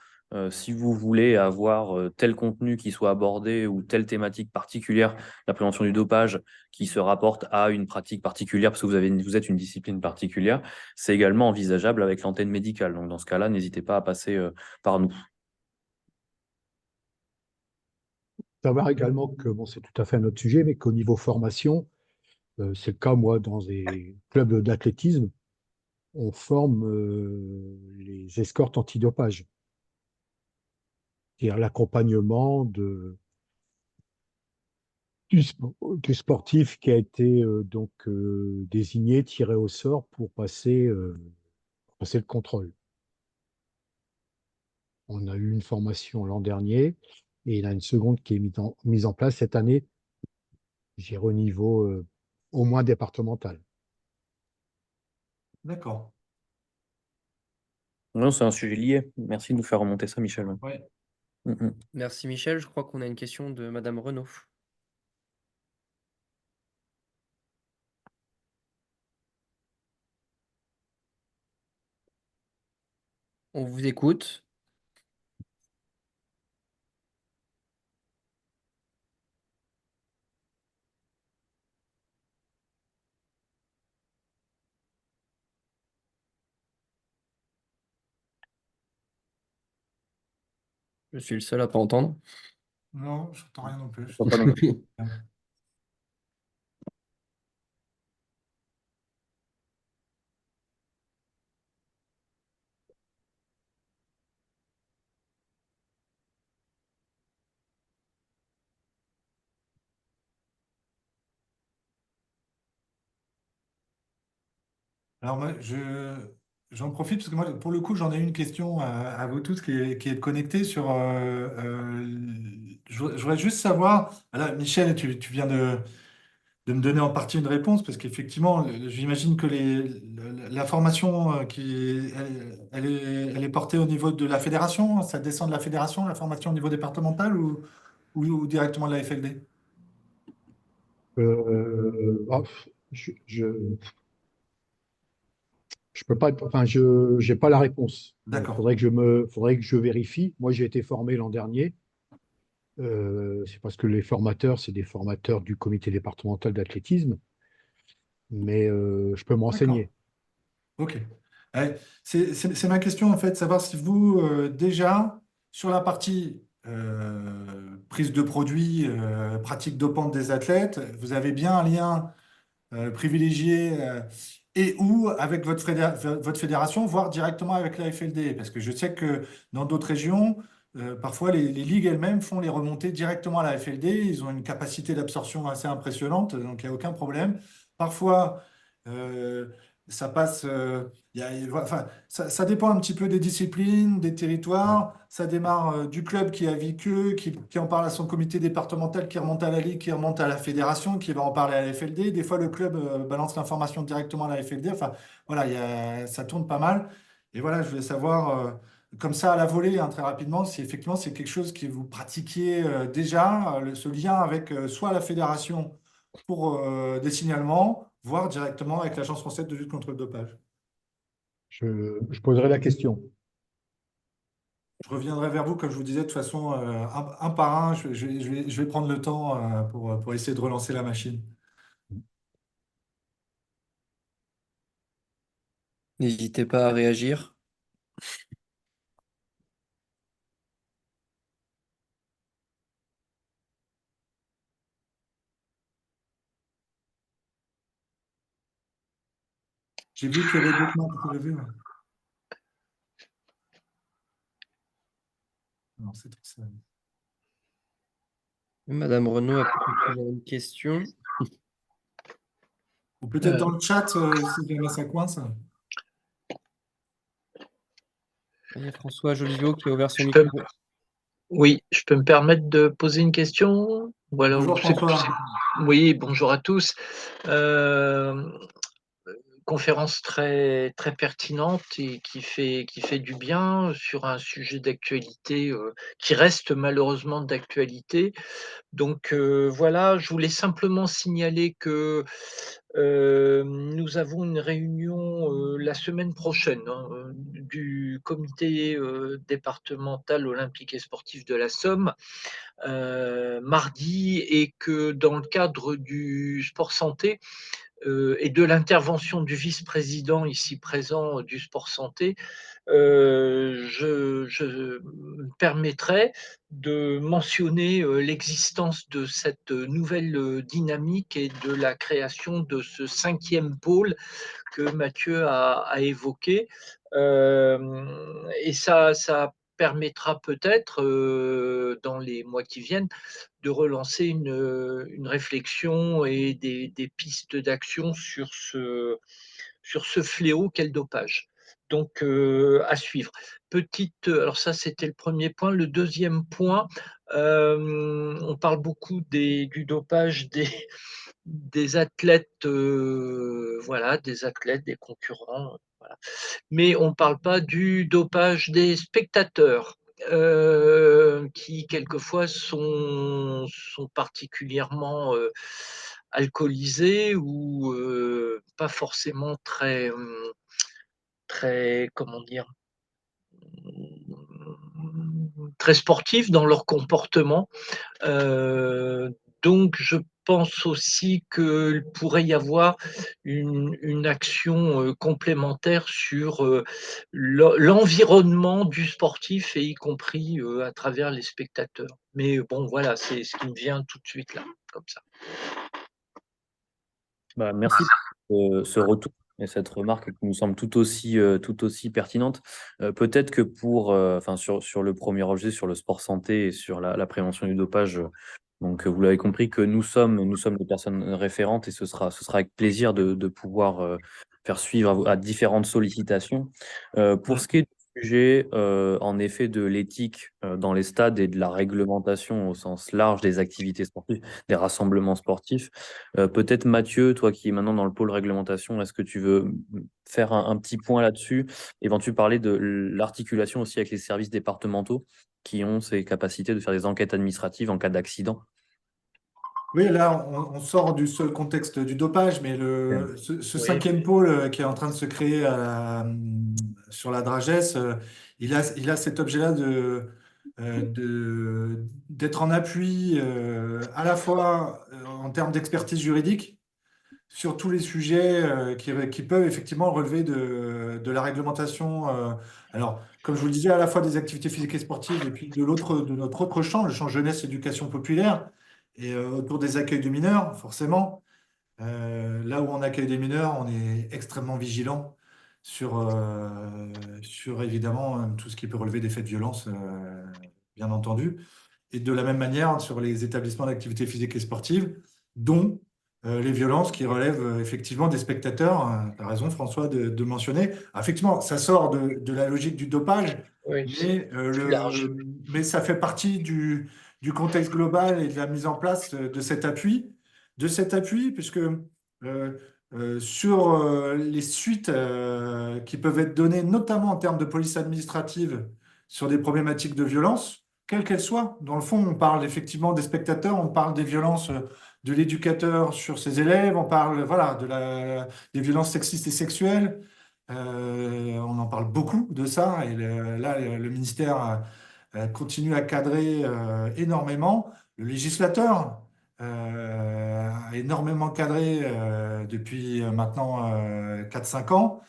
si vous voulez avoir tel contenu qui soit abordé ou telle thématique particulière, la prévention du dopage qui se rapporte à une pratique particulière parce que vous êtes une discipline particulière, c'est également envisageable avec l'antenne médicale. Donc dans ce cas-là, n'hésitez pas à passer par nous. savoir également que, bon, c'est tout à fait un autre sujet, mais qu'au niveau formation, c'est le cas, moi, dans des clubs d'athlétisme, on forme les escortes antidopage, c'est-à-dire l'accompagnement du sportif qui a été désigné, tiré au sort pour passer le contrôle. On a eu une formation l'an dernier et il y en a une seconde qui est mise en place cette année, j'ai au niveau au moins départemental. D'accord. Non, c'est un sujet lié. Merci de nous faire remonter ça, Michel. Ouais. Mm, mm. Merci Michel, je crois qu'on a une question de Madame Renaud. On vous écoute. Je suis le seul à pas entendre. Non, je n'entends rien non plus. Faut pas non plus. Alors, moi, je j'en profite parce que moi, pour le coup, j'en ai une question à vous tous qui est connectée sur. Je voudrais juste savoir. Là, Michel, tu viens de me donner en partie une réponse parce qu'effectivement, j'imagine que la formation elle est portée au niveau de la fédération. Ça descend de la fédération, la formation au niveau départemental ou directement de la FLD? Ah, je peux pas, enfin, je j'ai pas la réponse. D'accord. Faudrait que je vérifie. Moi, j'ai été formé l'an dernier. C'est parce que les formateurs, c'est des formateurs du comité départemental d'athlétisme, mais je peux me D'accord. renseigner. OK. C'est ma question, en fait, savoir si vous, déjà, sur la partie prise de produits, pratique dopante des athlètes, vous avez bien un lien privilégié et ou avec votre fédération, voire directement avec la FLD. Parce que je sais que dans d'autres régions, parfois les ligues elles-mêmes font les remontées directement à la FLD. Ils ont une capacité d'absorption assez impressionnante, donc il n'y a aucun problème. Parfois, euh, ça passe. Enfin, ça dépend un petit peu des disciplines, des territoires. Ça démarre du club qui a vécu, qui en parle à son comité départemental, qui remonte à la ligue, qui remonte à la fédération, qui va en parler à la FLD. Des fois, le club balance l'information directement à la FLD. Enfin, voilà, ça tourne pas mal. Et voilà, je voulais savoir, comme ça, à la volée, hein, très rapidement, si effectivement c'est quelque chose que vous pratiquiez déjà, ce lien avec soit la fédération pour des signalements, voire directement avec l'Agence française de lutte contre le dopage. Je poserai la question. Je reviendrai vers vous, comme je vous disais, de toute façon, un par un, je vais prendre le temps pour essayer de relancer la machine. N'hésitez pas à réagir. J'ai vu qu'il y avait d'autres mains qui étaient levées. Ouais. Non, c'est tout ça. Madame Renaud a peut-être une question. Ou peut-être Euh, dans le chat, si jamais ça coince. Il y a François Joliveau qui a ouvert son je peux, micro. oui, je peux me permettre de poser une question? Voilà, Bonjour François. oui, bonjour à tous. Euh, Conférence très, très pertinente et qui fait du bien sur un sujet d'actualité qui reste malheureusement d'actualité. Donc voilà, je voulais simplement signaler que nous avons une réunion la semaine prochaine hein, du comité départemental olympique et sportif de la Somme, mardi, et que dans le cadre du sport santé et de l'intervention du vice-président ici présent du sport santé, je me permettrai de mentionner l'existence de cette nouvelle dynamique et de la création de ce cinquième pôle que Mathieu a évoqué. Et ça permettra peut-être, dans les mois qui viennent, de relancer une réflexion et des pistes d'action sur ce fléau qu'est le dopage. Donc, à suivre. Alors ça, c'était le premier point. Le deuxième point, on parle beaucoup du dopage des athlètes, voilà, des athlètes, des concurrents, voilà. Mais on ne parle pas du dopage des spectateurs. Qui quelquefois sont particulièrement alcoolisés ou pas forcément très, comment dire, très sportifs dans leur comportement. Euh, donc, je pense aussi qu'il pourrait y avoir une action complémentaire sur l'environnement du sportif et y compris à travers les spectateurs. Mais bon, voilà, c'est ce qui me vient tout de suite là, comme ça. Bah, merci pour ce retour et cette remarque qui nous semble tout aussi pertinente. Peut-être que enfin, sur le premier objet, sur le sport santé et sur la prévention du dopage, donc vous l'avez compris que nous sommes les personnes référentes et ce sera avec plaisir de pouvoir faire suivre à différentes sollicitations. Pour Mm. ce qui est du sujet, en effet, de l'éthique dans les stades et de la réglementation au sens large des activités sportives, des rassemblements sportifs, peut-être Mathieu, toi qui es maintenant dans le pôle réglementation, est-ce que tu veux faire un petit point là-dessus, éventuellement parler de l'articulation aussi avec les services départementaux qui ont ces capacités de faire des enquêtes administratives en cas d'accident? Oui, là, on sort du seul contexte du dopage, mais ce Oui, cinquième pôle qui est en train de se créer sur la Dragesse, il a cet objet-là d'être en appui à la fois en termes d'expertise juridique sur tous les sujets qui peuvent effectivement relever de la réglementation. Alors, comme je vous le disais, à la fois des activités physiques et sportives, et puis de notre autre champ, le champ jeunesse, éducation populaire, et autour des accueils de mineurs, forcément. Là où on accueille des mineurs, on est extrêmement vigilant sur évidemment tout ce qui peut relever des faits de violence, bien entendu. Et de la même manière sur les établissements d'activité physique et sportive, dont les violences qui relèvent effectivement des spectateurs. Tu as raison, François, de mentionner. Alors, effectivement, ça sort de la logique du dopage, oui, c'est mais, plus large. mais ça fait partie du contexte global et de la mise en place de cet appui, puisque sur les suites qui peuvent être données, notamment en termes de police administrative, sur des problématiques de violence, quelles qu'elles soient. Dans le fond, on parle effectivement des spectateurs, on parle des violences de l'éducateur sur ses élèves, on parle voilà, des violences sexistes et sexuelles. On en parle beaucoup de ça, et là, le ministère continue à cadrer énormément. Le législateur a énormément cadré depuis maintenant 4-5 ans,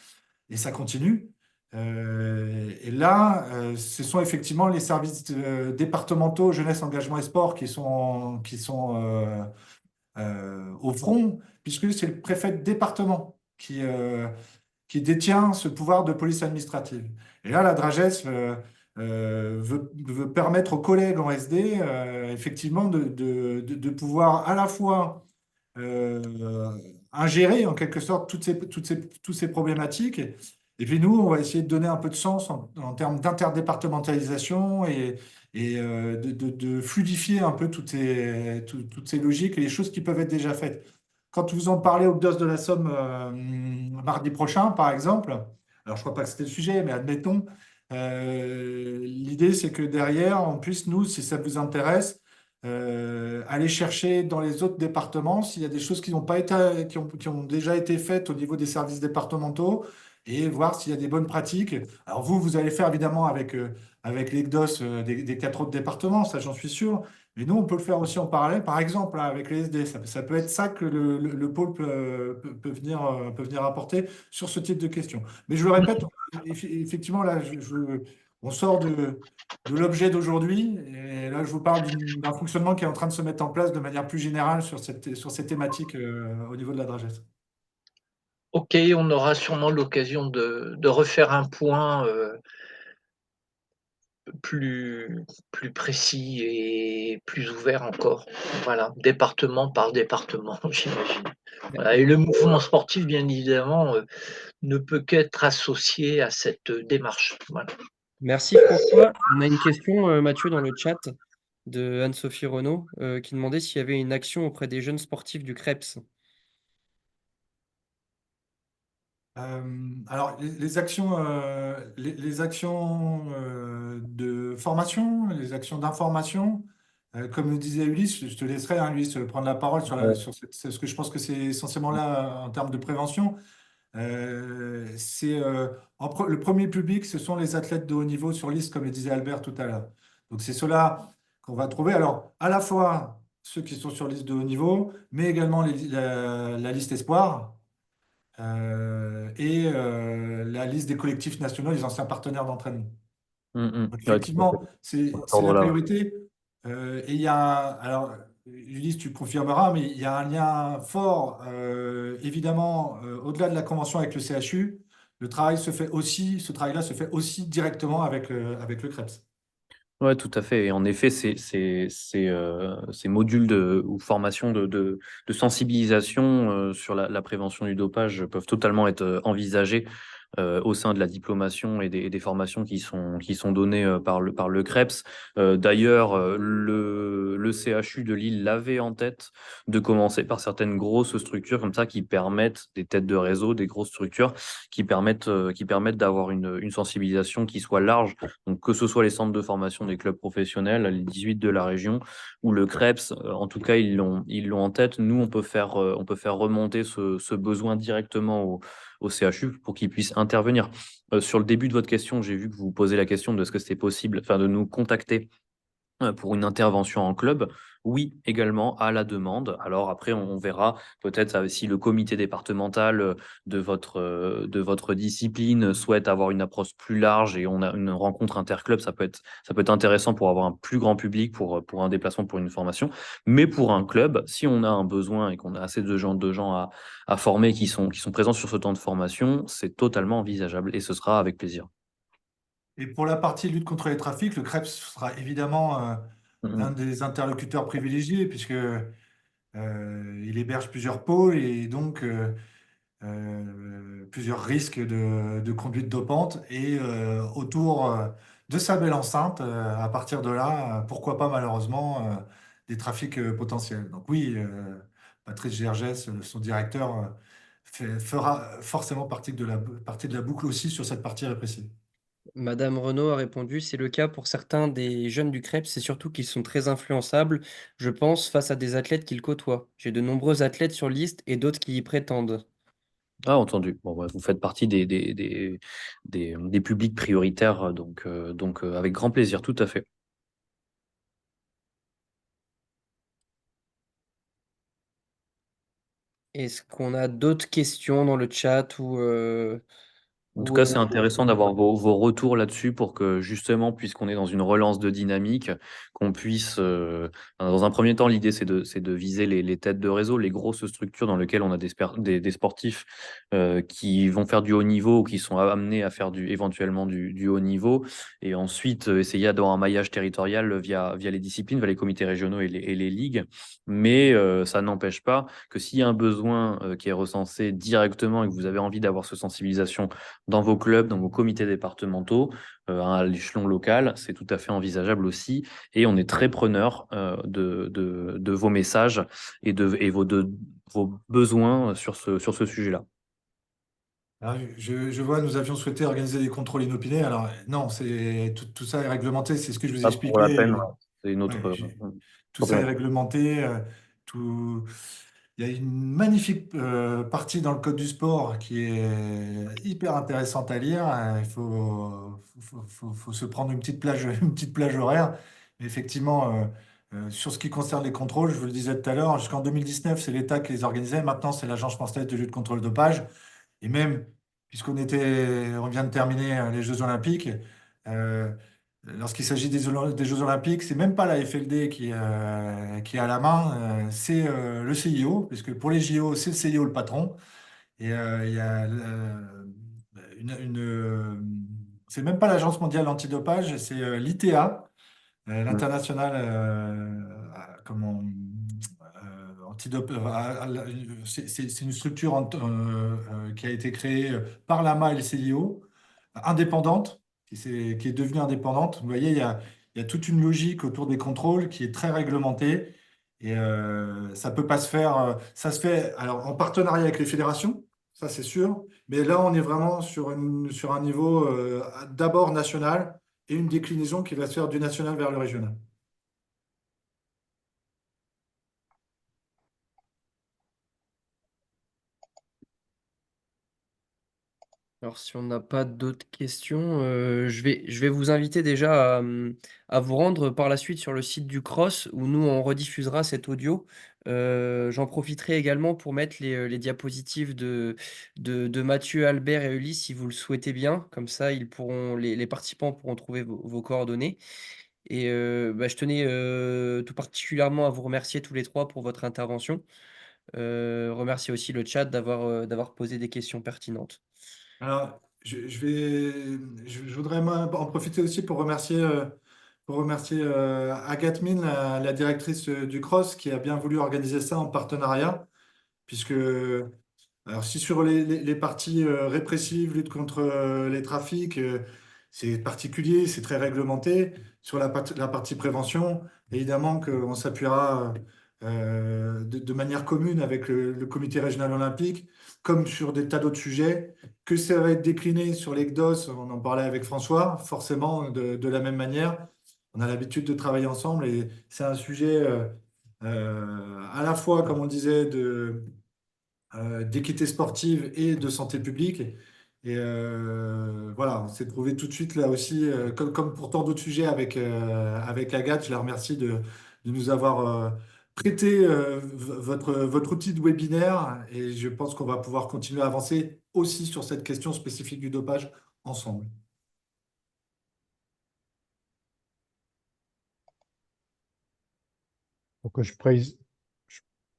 et ça continue. Et là, ce sont effectivement les services départementaux jeunesse, engagement et sport qui sont au front, puisque c'est le préfet de département qui détient ce pouvoir de police administrative. Et là, la Dragesse veut permettre aux collègues en SD, effectivement, de pouvoir à la fois ingérer en quelque sorte toutes ces problématiques. Et puis nous, on va essayer de donner un peu de sens en termes d'interdépartementalisation et de fluidifier un peu toutes ces logiques et les choses qui peuvent être déjà faites. Quand vous en parlez au BDOS de la Somme mardi prochain, par exemple, alors je ne crois pas que c'était le sujet, mais admettons, l'idée c'est que derrière, on puisse, nous, si ça vous intéresse, aller chercher dans les autres départements s'il y a des choses qui n'ont pas été, qui ont déjà été faites au niveau des services départementaux et voir s'il y a des bonnes pratiques. Alors vous allez faire évidemment avec les GDOS des 4 autres départements, ça j'en suis sûr. Mais nous, on peut le faire aussi en parallèle, par exemple, hein, avec les SD. Ça peut être ça que le pôle peut venir apporter sur ce type de questions. Mais je le répète, effectivement, là, on sort de l'objet d'aujourd'hui. Et là, je vous parle d'un fonctionnement qui est en train de se mettre en place de manière plus générale sur ces thématiques au niveau de la Dragesse. Ok, on aura sûrement l'occasion de refaire un point plus précis et plus ouvert encore. Voilà, département par département, j'imagine. Voilà. Et le mouvement sportif, bien évidemment, ne peut qu'être associé à cette démarche. Voilà. Merci François. On a une question, Mathieu, dans le chat de Anne-Sophie Renaud qui demandait s'il y avait une action auprès des jeunes sportifs du CREPS. Alors, les actions, les actions de formation, les actions d'information, comme le disait Ulysse, je te laisserai, hein, Ulysse, prendre la parole sur ce que je pense que c'est essentiellement là en termes de prévention. Le premier public, ce sont les athlètes de haut niveau sur liste, comme le disait Albert tout à l'heure. Donc, c'est ceux-là qu'on va trouver. Alors, à la fois ceux qui sont sur liste de haut niveau, mais également la liste espoir et la liste des collectifs nationaux, les anciens partenaires d'entraînement. Donc, Ouais, tout à fait. effectivement, c'est Dans cet la ordre-là, ouais. priorité. Et il y a, alors, Ulysse, tu confirmeras, mais il y a un lien fort, évidemment, au-delà de la convention avec le CHU. Ce travail-là se fait aussi directement avec le CREPS. Ouais, tout à fait. Et en effet, ces modules ou formations de sensibilisation sur la prévention du dopage peuvent totalement être envisagés au sein de la diplomation et des formations qui sont données par le CREPS. D'ailleurs, le CHU de Lille l'avait en tête de commencer par certaines grosses structures comme ça qui permettent, des têtes de réseau, des grosses structures qui permettent d'avoir une sensibilisation qui soit large, donc que ce soit les centres de formation des clubs professionnels, les 18 de la région ou le CREPS, en tout cas ils l'ont en tête. Nous on peut faire remonter ce besoin directement au CHU pour qu'ils puissent intervenir. Sur le début de votre question, j'ai vu que vous posez la question de ce que c'était possible, enfin de nous contacter pour une intervention en club, oui, également à la demande. Alors après, on verra peut-être si le comité départemental de votre discipline souhaite avoir une approche plus large et on a une rencontre interclub, ça peut être intéressant pour avoir un plus grand public pour un déplacement, pour une formation. Mais pour un club, si on a un besoin et qu'on a assez de gens à former qui sont présents sur ce temps de formation, c'est totalement envisageable et ce sera avec plaisir. Et pour la partie lutte contre les trafics, le CREPS sera évidemment un Mhm. des interlocuteurs privilégiés puisque il héberge plusieurs pôles et donc plusieurs risques de conduite dopante. Et autour de sa belle enceinte, à partir de là, pourquoi pas malheureusement des trafics potentiels. Donc oui, Patrice Gergès, son directeur, fera forcément partie de la boucle aussi sur cette partie répressive. Madame Renaud a répondu, c'est le cas pour certains des jeunes du CREPS, c'est surtout qu'ils sont très influençables, je pense, face à des athlètes qu'ils côtoient. J'ai de nombreux athlètes sur liste et d'autres qui y prétendent. Ah, entendu. Bon, ouais, vous faites partie des publics prioritaires, donc avec grand plaisir, tout à fait. Est-ce qu'on a d'autres questions dans le chat En tout ou, cas, c'est intéressant d'avoir vos retours là-dessus pour que justement, puisqu'on est dans une relance de dynamique, qu'on puisse, dans un premier temps, l'idée c'est de viser les têtes de réseau, les grosses structures dans lesquelles on a des sportifs qui vont faire du haut niveau ou qui sont amenés à faire éventuellement du haut niveau. Et ensuite, essayer d'avoir un maillage territorial via les disciplines, via les comités régionaux et les ligues. Mais ça n'empêche pas que s'il y a un besoin qui est recensé directement et que vous avez envie d'avoir cette sensibilisation dans vos clubs, dans vos comités départementaux, à l'échelon local, c'est tout à fait envisageable aussi. Et on est très preneur de vos messages et vos besoins sur ce sujet-là. Alors, je vois, nous avions souhaité organiser des contrôles inopinés. Alors, non, tout ça est réglementé, c'est ce que je vous ai Pas pour la peine, expliqué. ouais. C'est une Ouais, autre tout ça est problématique. réglementé. Tout... Il y a une magnifique partie dans le Code du sport qui est hyper intéressante à lire. Il faut se prendre une petite plage, une petite plage horaire. Mais effectivement, sur ce qui concerne les contrôles, je vous le disais tout à l'heure, jusqu'en 2019, c'est l'État qui les organisait. Maintenant, c'est l'Agence française de lutte contre le dopage. Et même, on vient de terminer les Jeux Olympiques, euh, lorsqu'il s'agit des Jeux Olympiques, c'est même pas la FLD qui a la main, c'est le CIO, puisque pour les JO, c'est le CIO le patron. Et il y a c'est même pas l'Agence mondiale antidopage, c'est l'ITA, Mm. l'international comment c'est une structure qui a été créée par l'AMA et le CIO, indépendante, qui est devenue indépendante. Vous voyez, il y a toute une logique autour des contrôles qui est très réglementée. Et ça peut pas se faire. Ça se fait alors en partenariat avec les fédérations, ça c'est sûr. Mais là, on est vraiment sur un niveau d'abord national et une déclinaison qui va se faire du national vers le régional. Alors, si on n'a pas d'autres questions, je vais vous inviter déjà à vous rendre par la suite sur le site du Cross où nous, on rediffusera cet audio. J'en profiterai également pour mettre les diapositives de Mathieu, Albert et Ulysse si vous le souhaitez bien. Comme ça, les participants pourront trouver vos coordonnées. Et bah, je tenais tout particulièrement à vous remercier tous les trois pour votre intervention. Remercier aussi le chat d'avoir posé des questions pertinentes. Alors, je voudrais moi, en profiter aussi pour remercier pour remercier Agathe Mine, la directrice du CROSS, qui a bien voulu organiser ça en partenariat, puisque alors, si sur les parties répressives, lutte contre les trafics, c'est particulier, c'est très réglementé. Sur la partie prévention, évidemment qu'on s'appuiera de manière commune avec le comité régional olympique, comme sur des tas d'autres sujets, que ça va être décliné sur les CDOS, on en parlait avec François, forcément de la même manière. On a l'habitude de travailler ensemble et c'est un sujet à la fois, comme on disait, d'équité sportive et de santé publique. Et voilà, on s'est trouvé tout de suite là aussi, comme pour tant d'autres sujets avec Agathe, je la remercie de nous avoir prêté votre outil de webinaire et je pense qu'on va pouvoir continuer à avancer aussi sur cette question spécifique du dopage ensemble. Donc, je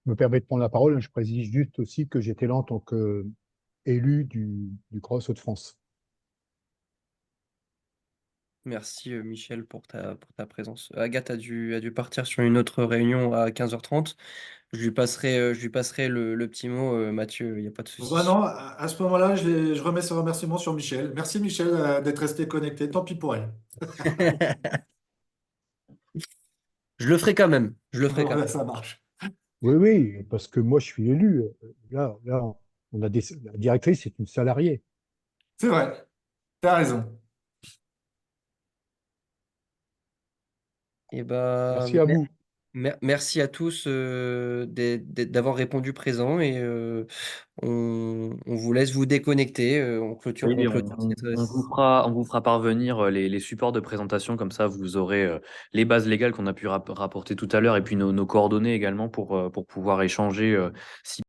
me permets de prendre la parole. Je précise juste aussi que j'étais là en tant qu'élu du CROSS Hauts-de-France. Merci Michel pour ta présence. Agathe a dû partir sur une autre réunion à 15h30. Je lui passerai le petit mot, Mathieu, il n'y a pas de Bah souci. non, à ce moment-là, je remets ce remerciement sur Michel. Merci Michel d'être resté connecté. Tant pis pour elle. Je le ferai quand même. Je le ferai Bon, quand là, même. ça marche. Oui, oui, parce que moi, je suis élu. Là, la directrice, c'est une salariée. C'est vrai. T'as raison. Et ben, Merci à vous. merci à tous d'avoir répondu présent et on vous laisse vous déconnecter. Oui, On clôture on vous fera parvenir les supports de présentation, comme ça vous aurez les bases légales qu'on a pu rapporter tout à l'heure et puis nos coordonnées également pour pouvoir échanger si